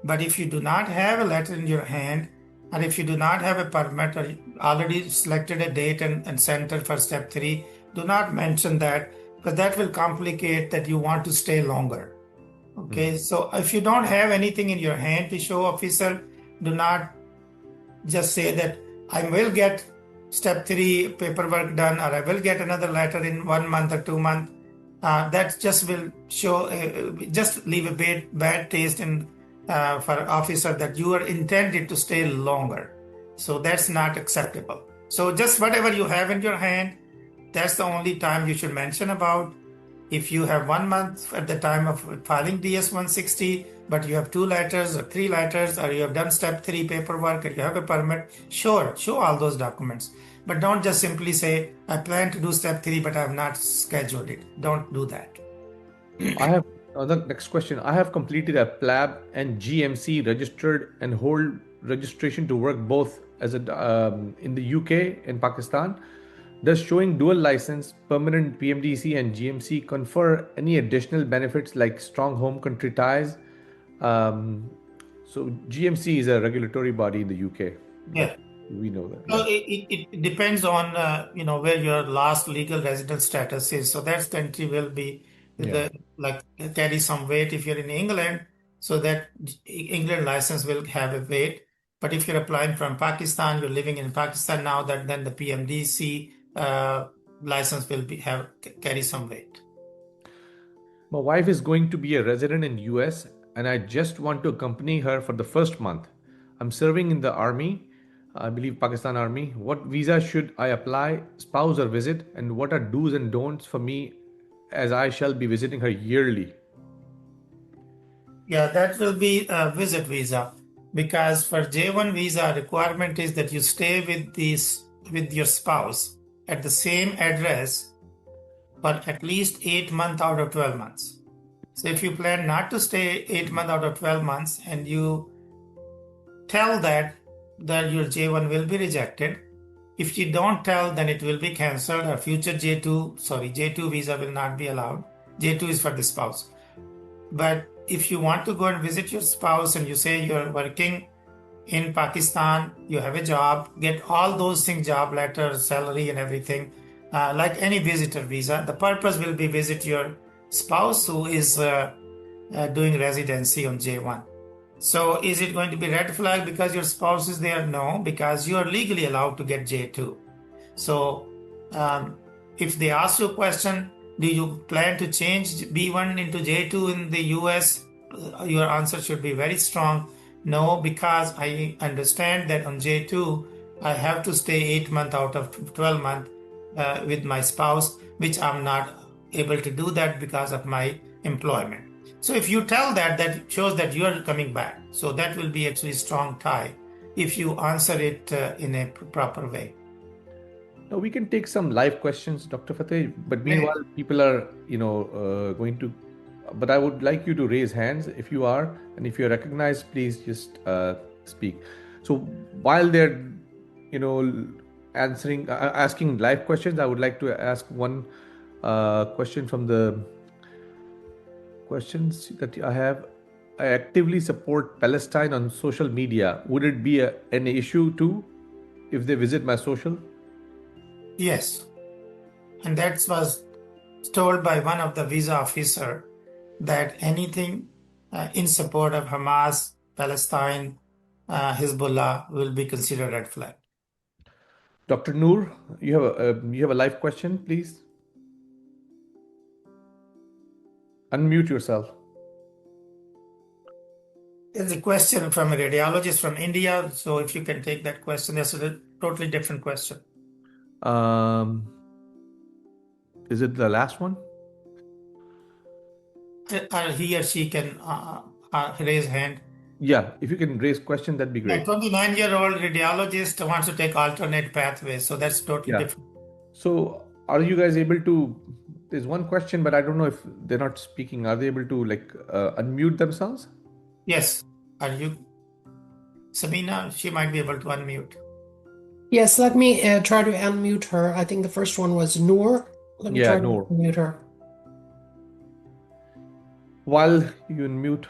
Speaker 2: But if you do not have a letter in your hand, or if you do not have a permit or already selected a date and center for step 3, do not mention that, because that will complicate that you want to stay longer. Okay, so if you don't have anything in your hand to show officer, do not just say that I will get step 3 paperwork done or I will get another letter in 1 month or 2 months. That just will show, just leave a bad taste in for officer that you are intended to stay longer. So that's not acceptable. So just whatever you have in your hand, that's the only time you should mention about. If you have 1 month at the time of filing DS-160, but you have 2 letters or 3 letters, or you have done step 3 paperwork and you have a permit, sure, show all those documents. But don't just simply say, I plan to do step 3, but I have not scheduled it. Don't do that.
Speaker 3: I have the next question. I have completed a PLAB and GMC registered and hold registration to work both as in the UK and Pakistan. Does showing dual license, permanent PMDC and GMC confer any additional benefits like strong home country ties? So GMC is a regulatory body in the UK.
Speaker 2: Yeah.
Speaker 3: We know that.
Speaker 2: So
Speaker 3: Yeah.
Speaker 2: it depends on where your last legal resident status is. So that country will be
Speaker 3: Yeah.
Speaker 2: carry some weight if you're in England. So that England license will have a weight. But if you're applying from Pakistan, you're living in Pakistan now, that then the PMDC license will carry some weight.
Speaker 3: My wife is going to be a resident in US and I just want to accompany her for the first month. I'm serving in the army, I believe Pakistan Army. What visa should I apply, spouse or visit, and what are do's and don'ts for me as I shall be visiting her yearly?
Speaker 2: Yeah, that will be a visit visa, because for J1 visa requirement is that you stay with your spouse at the same address for at least 8 months out of 12 months. So if you plan not to stay 8 months out of 12 months and you tell that your J1 will be rejected, if you don't tell, then it will be cancelled, or future J2 visa will not be allowed. J2 is for the spouse. But if you want to go and visit your spouse and you say you're working in Pakistan, you have a job, get all those things, job letter, salary and everything, like any visitor visa. The purpose will be visit your spouse who is doing residency on J1. So is it going to be red flag because your spouse is there? No, because you are legally allowed to get J2. So if they ask you a question, do you plan to change B1 into J2 in the US? Your answer should be very strong. No, because I understand that on J2, I have to stay 8 months out of 12 months with my spouse, which I'm not able to do that because of my employment. So if you tell that shows that you are coming back. So that will be actually strong tie if you answer it in a proper way.
Speaker 3: Now we can take some live questions, Dr. Fateh, but meanwhile people are, going to, but I would like you to raise hands if you are, and if you're recognized, please just speak. So while they're, asking live questions, I would like to ask one question from the questions that I have. I actively support Palestine on social media. Would it be an issue too if they visit my social?
Speaker 2: Yes. And that was told by one of the visa officer that anything in support of Hamas, Palestine, Hezbollah will be considered red flag.
Speaker 3: Dr. Noor, you have a live question, please. Unmute yourself.
Speaker 2: There's a question from a radiologist from India. So if you can take that question, that's a totally different question.
Speaker 3: Is it the last one?
Speaker 2: He or she can raise hand.
Speaker 3: Yeah, if you can raise question, that'd be great.
Speaker 2: A 29-year-old radiologist wants to take alternate pathways, so that's totally different.
Speaker 3: So are you guys able to, there's one question, but I don't know if they're not speaking. Are they able to unmute themselves?
Speaker 2: Yes. Are you? Sabina, she might be able to unmute.
Speaker 1: Yes, let me try to unmute her. I think the first one was Noor. Let me try to unmute her.
Speaker 3: While you unmute.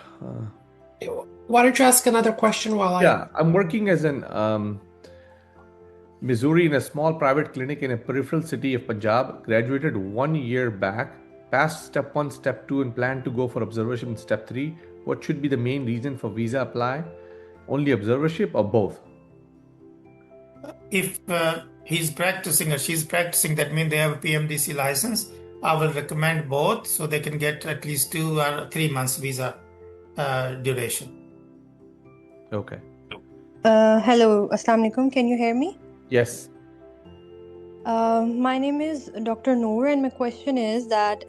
Speaker 1: Why don't you ask another question while
Speaker 3: I'm working as an Missouri in a small private clinic in a peripheral city of Punjab. Graduated 1 year back. Passed step 1, step 2, and plan to go for observership in step 3. What should be the main reason for visa apply? Only observership or both?
Speaker 2: If he's practicing or she's practicing, that means they have a PMDC license. I will recommend both so they can get at least 2 or 3 months visa duration.
Speaker 3: Okay.
Speaker 4: Hello, Assalamu alaikum. Can you hear me?
Speaker 3: Yes.
Speaker 4: My name is Dr. Noor, and my question is that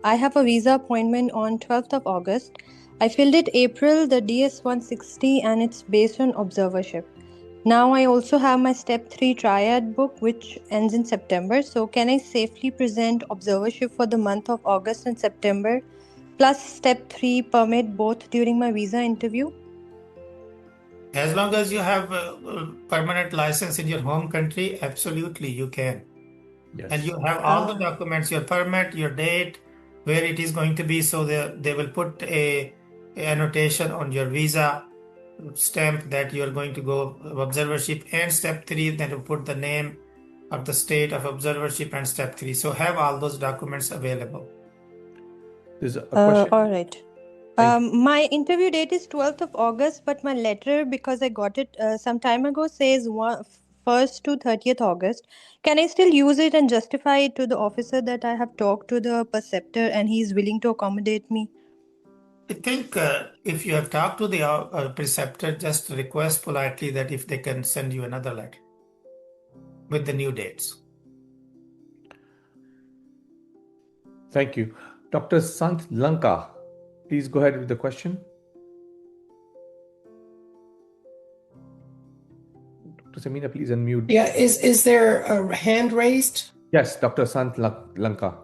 Speaker 4: I have a visa appointment on 12th of August. I filled it April, the DS-160, and it's based on observership. Now I also have my step 3 triad book, which ends in September. So can I safely present observership for the month of August and September, plus step 3 permit both during my visa interview?
Speaker 2: As long as you have a permanent license in your home country, absolutely you can. Yes. And you have all the documents, your permit, your date, where it is going to be. So they will put a annotation on your visa stamp that you are going to go observership, and step 3, then to put the name of the state of observership and step 3. So have all those documents available.
Speaker 3: There's a question.
Speaker 4: All right.
Speaker 3: Thank you.
Speaker 4: My interview date is 12th of August, but my letter, because I got it some time ago, says 1st to 30th August. Can I still use it and justify it to the officer that I have talked to the preceptor and he is willing to accommodate me?
Speaker 2: I think if you have talked to the preceptor, just request politely that if they can send you another letter with the new dates.
Speaker 3: Thank you. Dr. Sant Lanka, please go ahead with the question. Dr. Samina, please unmute.
Speaker 1: Yeah, is there a hand raised?
Speaker 3: Yes, Dr. Sant Lanka.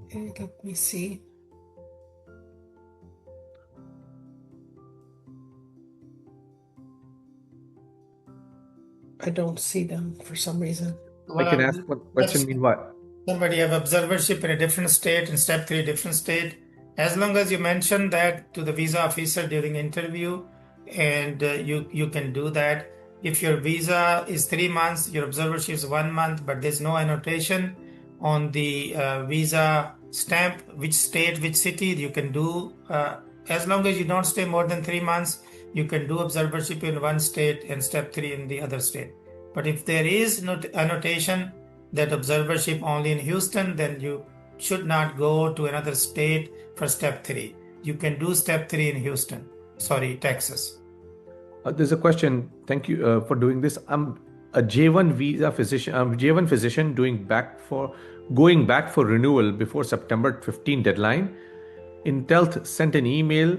Speaker 1: Okay, let me see. I don't see them for some reason.
Speaker 3: I can ask one question meanwhile.
Speaker 2: Somebody have observership in a different state and step 3 different state. As long as you mention that to the visa officer during interview, and you can do that. If your visa is 3 months, your observership is 1 month, but there's no annotation on the visa stamp, which state, which city, you can do. As long as you don't stay more than 3 months, you can do observership in one state and step 3 in the other state. But if there is no annotation that observership only in Houston, then you should not go to another state for step 3. You can do step 3 in Houston. Sorry, Texas.
Speaker 3: There's a question. Thank you for doing this. I'm a J1 visa physician. I'm a J1 physician going back for renewal before September 15 deadline. Intel sent an email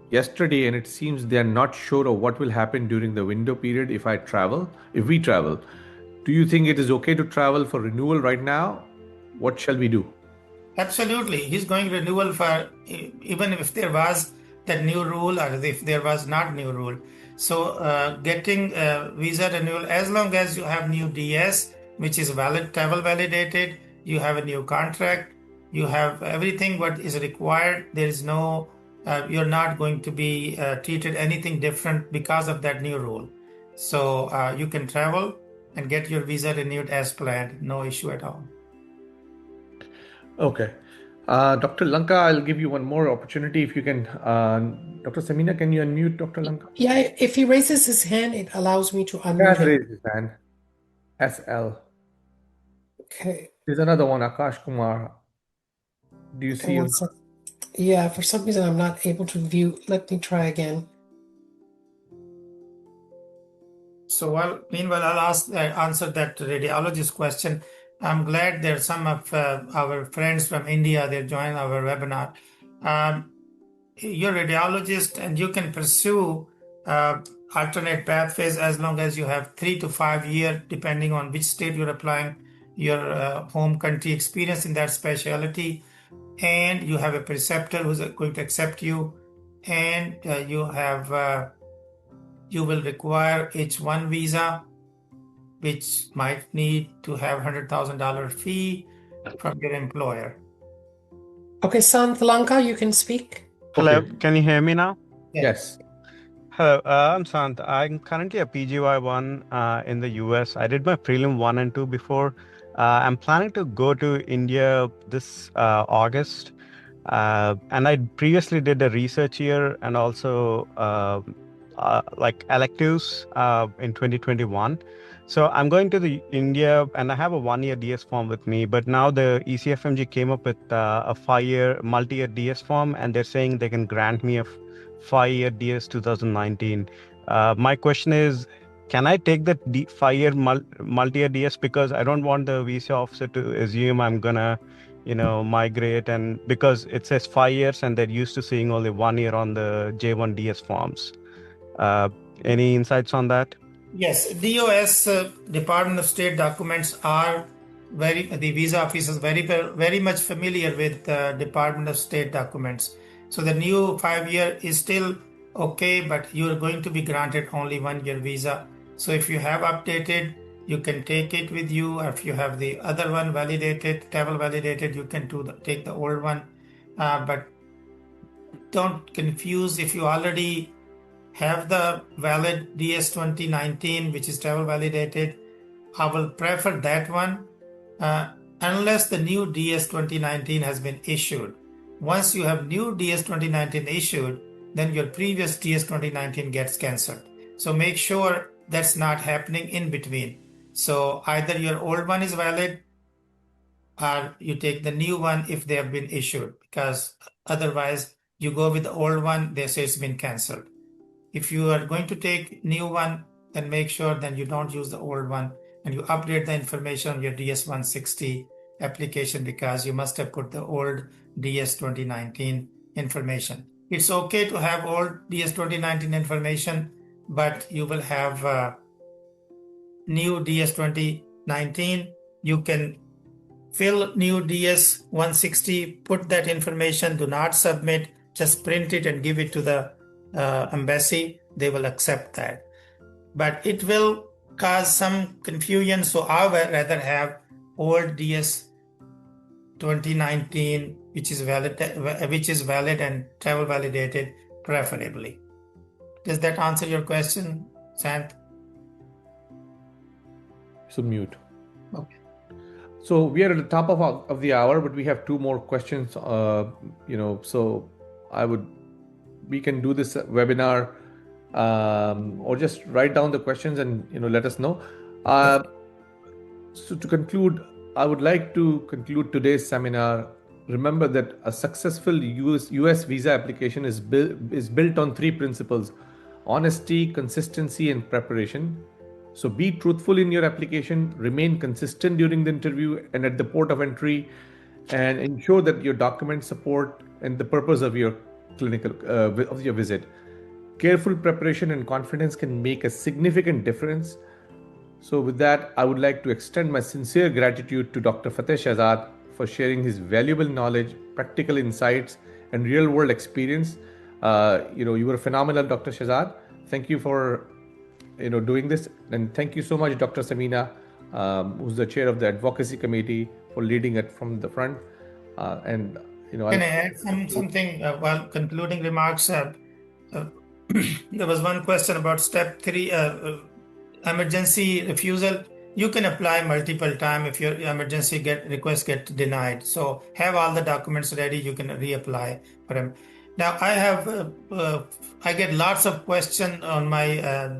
Speaker 3: yesterday, and it seems they are not sure of what will happen during the window period if we travel. Do you think it is okay to travel for renewal right now? What shall we do?
Speaker 2: Absolutely. He's going renewal for even if there was that new rule or if there was not new rule. So getting visa renewal, as long as you have new DS, which is valid, travel validated, you have a new contract, you have everything what is required. There is no, you're not going to be treated anything different because of that new rule. So you can travel and get your visa renewed as planned. No issue at all.
Speaker 3: Okay. Dr. Lanka, I'll give you one more opportunity if you can. Dr. Samina, can you unmute Dr. Lanka?
Speaker 1: Yeah, if he raises his hand, it allows me to
Speaker 3: He
Speaker 1: unmute
Speaker 3: has
Speaker 1: him.
Speaker 3: raised his hand. SL.
Speaker 1: Okay.
Speaker 3: There's another one, Akash Kumar. Do you see him?
Speaker 1: Yeah, for some reason I'm not able to view. Let me try again.
Speaker 2: So meanwhile, I'll answer that radiologist question. I'm glad there are some of our friends from India, they join our webinar. You're a radiologist and you can pursue alternate pathways as long as you have 3 to 5 years, depending on which state you're applying, your home country experience in that specialty, and you have a preceptor who's going to accept you, and you will require H1 visa, which might need to have $100,000 fee from your employer.
Speaker 1: Okay, Sant Lanka, you can speak.
Speaker 5: Hello,
Speaker 3: Okay.
Speaker 5: can you hear me now?
Speaker 3: Yes.
Speaker 5: Hello, I'm Sant. I'm currently a PGY1 in the US. I did my prelim 1 and 2 before. I'm planning to go to India this August. And I previously did a research year and also like electives in 2021. So I'm going to the India and I have a 1-year DS form with me, but now the ECFMG came up with a 5-year multi-year DS form, and they're saying they can grant me a 5-year DS 2019. My question is, can I take the 5-year multi-year DS, because I don't want the visa officer to assume I'm gonna migrate, and because it says 5 years and they're used to seeing only 1 year on the J1 DS forms. Any insights on that?
Speaker 2: Yes, DOS, Department of State documents are the visa officers very much familiar with Department of State documents. So the new 5-year is still okay, but you are going to be granted only 1-year visa. So if you have updated, you can take it with you. Or if you have the other one validated, travel validated, you can take the old one. But don't confuse if you already have the valid DS 2019, which is travel validated, I will prefer that one unless the new DS 2019 has been issued. Once you have new DS 2019 issued, then your previous DS 2019 gets cancelled. So make sure that's not happening in between. So either your old one is valid or you take the new one if they have been issued, because otherwise you go with the old one, they say it's been cancelled. If you are going to take new one, then make sure then you don't use the old one and you update the information on your DS-160 application, because you must have put the old DS 2019 information. It's okay to have old DS 2019 information, but you will have new DS 2019. You can fill new DS 160, put that information, do not submit, just print it and give it to the embassy. They will accept that. But it will cause some confusion, so I would rather have old DS 2019, which is valid and travel validated, preferably. Does that answer your question, Sant?
Speaker 3: So mute.
Speaker 2: Okay.
Speaker 3: So we are at the top of the hour, but we have two more questions. So we can do this webinar, or just write down the questions and let us know. So to conclude, I would like to conclude today's seminar. Remember that a successful US visa application is built on three principles: honesty, consistency, and preparation. So be truthful in your application, remain consistent during the interview and at the port of entry, and ensure that your documents support and the purpose of your of your visit. Careful preparation and confidence can make a significant difference. So with that, I would like to extend my sincere gratitude to Dr. Fateh Shahzad for sharing his valuable knowledge, practical insights, and real-world experience. You were phenomenal, Dr. Shahzad. Thank you for doing this, and thank you so much, Dr. Samina, who's the chair of the Advocacy Committee, for leading it from the front. Can
Speaker 2: I add something while concluding remarks? There was one question about step 3, emergency refusal. You can apply multiple times if your emergency request get denied. So have all the documents ready. You can reapply for them. Now I get lots of questions on my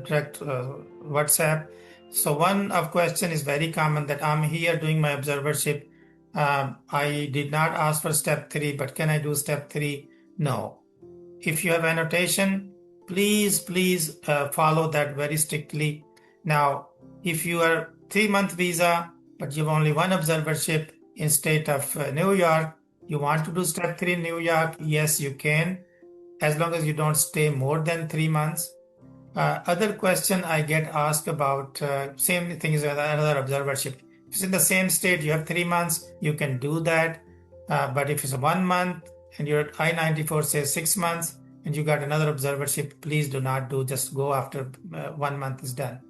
Speaker 2: direct WhatsApp. So one of question is very common, that I'm here doing my observership. I did not ask for step 3, but can I do step 3? No. If you have annotation, please follow that very strictly. Now, if you are 3-month visa, but you have only one observership in state of New York, you want to do step 3 in New York, yes, you can, as long as you don't stay more than 3 months. Other question I get asked about, same thing as another observership. If it's in the same state, you have 3 months, you can do that. But if it's 1 month and your I-94 says 6 months and you got another observership, please do not do, just go after 1 month is done.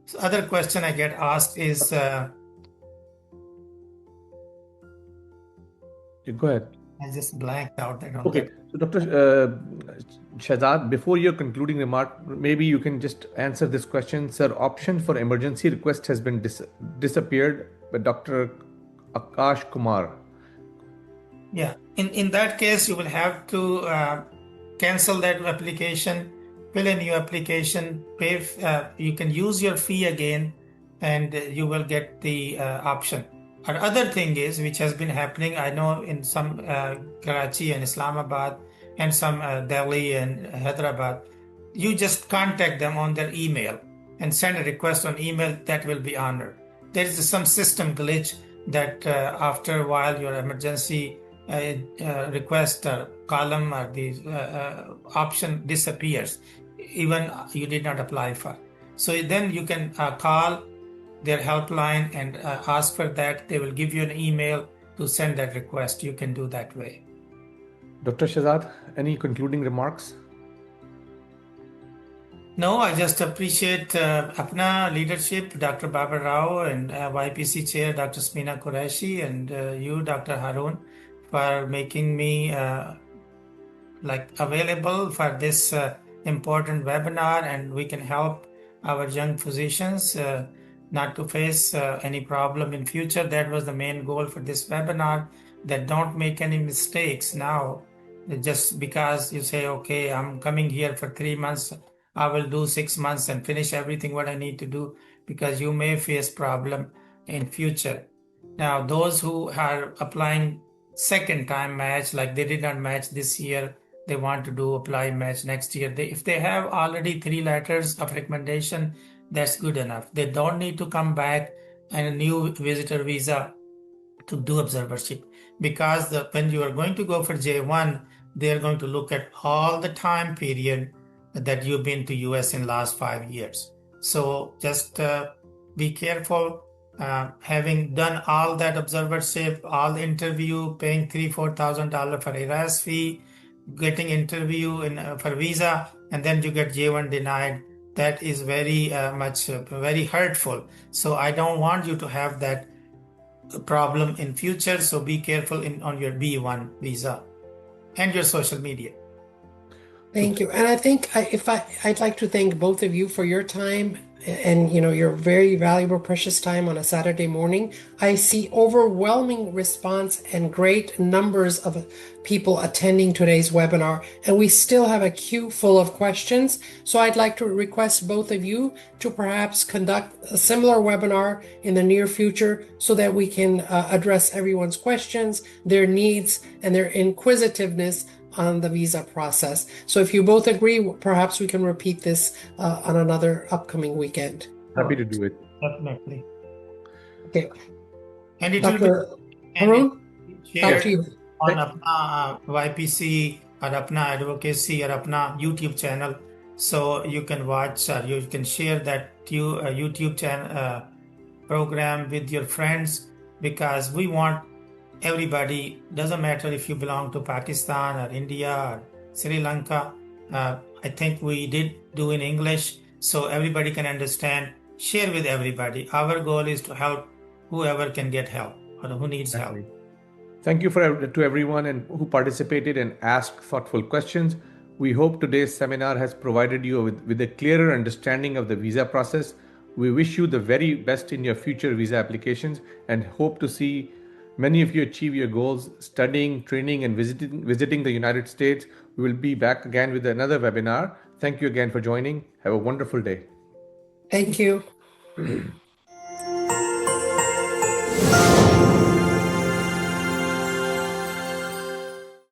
Speaker 2: So other question I get asked is...
Speaker 3: Go ahead.
Speaker 2: I just blanked out.
Speaker 3: Okay. So Dr. Shahzad, before your concluding remark, maybe you can just answer this question. Sir, option for emergency request has been disappeared by Dr. Akash Kumar.
Speaker 2: Yeah. In that case, you will have to cancel that application, fill a new application, pay. You can use your fee again, and you will get the option. Our other thing is, which has been happening, I know in some Karachi and Islamabad and some Delhi and Hyderabad, you just contact them on their email and send a request on email, that will be honored. There is some system glitch that after a while your emergency request column or the option disappears, even you did not apply for. So then you can call their helpline and ask for that. They will give you an email to send that request. You can do that way.
Speaker 3: Dr. Shahzad, any concluding remarks?
Speaker 2: No, I just appreciate APPNA leadership, Dr. Babar Rao, and YPC chair, Dr. Smina Qureshi, and you, Dr. Harun, for making me available for this important webinar, and we can help our young physicians not to face any problem in future. That was the main goal for this webinar, that don't make any mistakes now. Just because you say, okay, I'm coming here for 3 months, I will do 6 months and finish everything what I need to do, because you may face problem in future. Now, those who are applying second time match, like they did not match this year, they want to do apply match next year. If they have already 3 letters of recommendation, that's good enough. They don't need to come back and a new visitor visa to do observership, because when you are going to go for J1, they are going to look at all the time period that you've been to US in last 5 years. So just be careful. Having done all that observership, all the interview, paying $3,000-4,000 for ERAS fee, getting interview for visa, and then you get J1 denied, that is very much very hurtful. So I don't want you to have that problem in future. So be careful on your B1 visa and your social media.
Speaker 1: Thank you. And I think I'd like to thank both of you for your time and your very valuable, precious time on a Saturday morning. I see overwhelming response and great numbers of people attending today's webinar, and we still have a queue full of questions. So I'd like to request both of you to perhaps conduct a similar webinar in the near future so that we can address everyone's questions, their needs, and their inquisitiveness on the visa process. So if you both agree, perhaps we can repeat this on another upcoming weekend.
Speaker 3: Happy to do it.
Speaker 2: Definitely.
Speaker 1: Okay.
Speaker 2: And it will
Speaker 1: Dr.
Speaker 2: be
Speaker 1: Haroon,
Speaker 2: shared
Speaker 1: back to you.
Speaker 2: on APPNA YPC or APPNA Advocacy or APPNA YouTube channel. So you can watch or you can share that YouTube channel program with your friends, because we want everybody, doesn't matter if you belong to Pakistan or India or Sri Lanka. I think we did do in English, so everybody can understand. Share with everybody. Our goal is to help whoever can get help or who needs help.
Speaker 3: Thank you to everyone who participated and asked thoughtful questions. We hope today's seminar has provided you with a clearer understanding of the visa process. We wish you the very best in your future visa applications and hope to see many of you achieve your goals studying, training, and visiting the United States. We will be back again with another webinar. Thank you again for joining. Have a wonderful day.
Speaker 1: Thank you.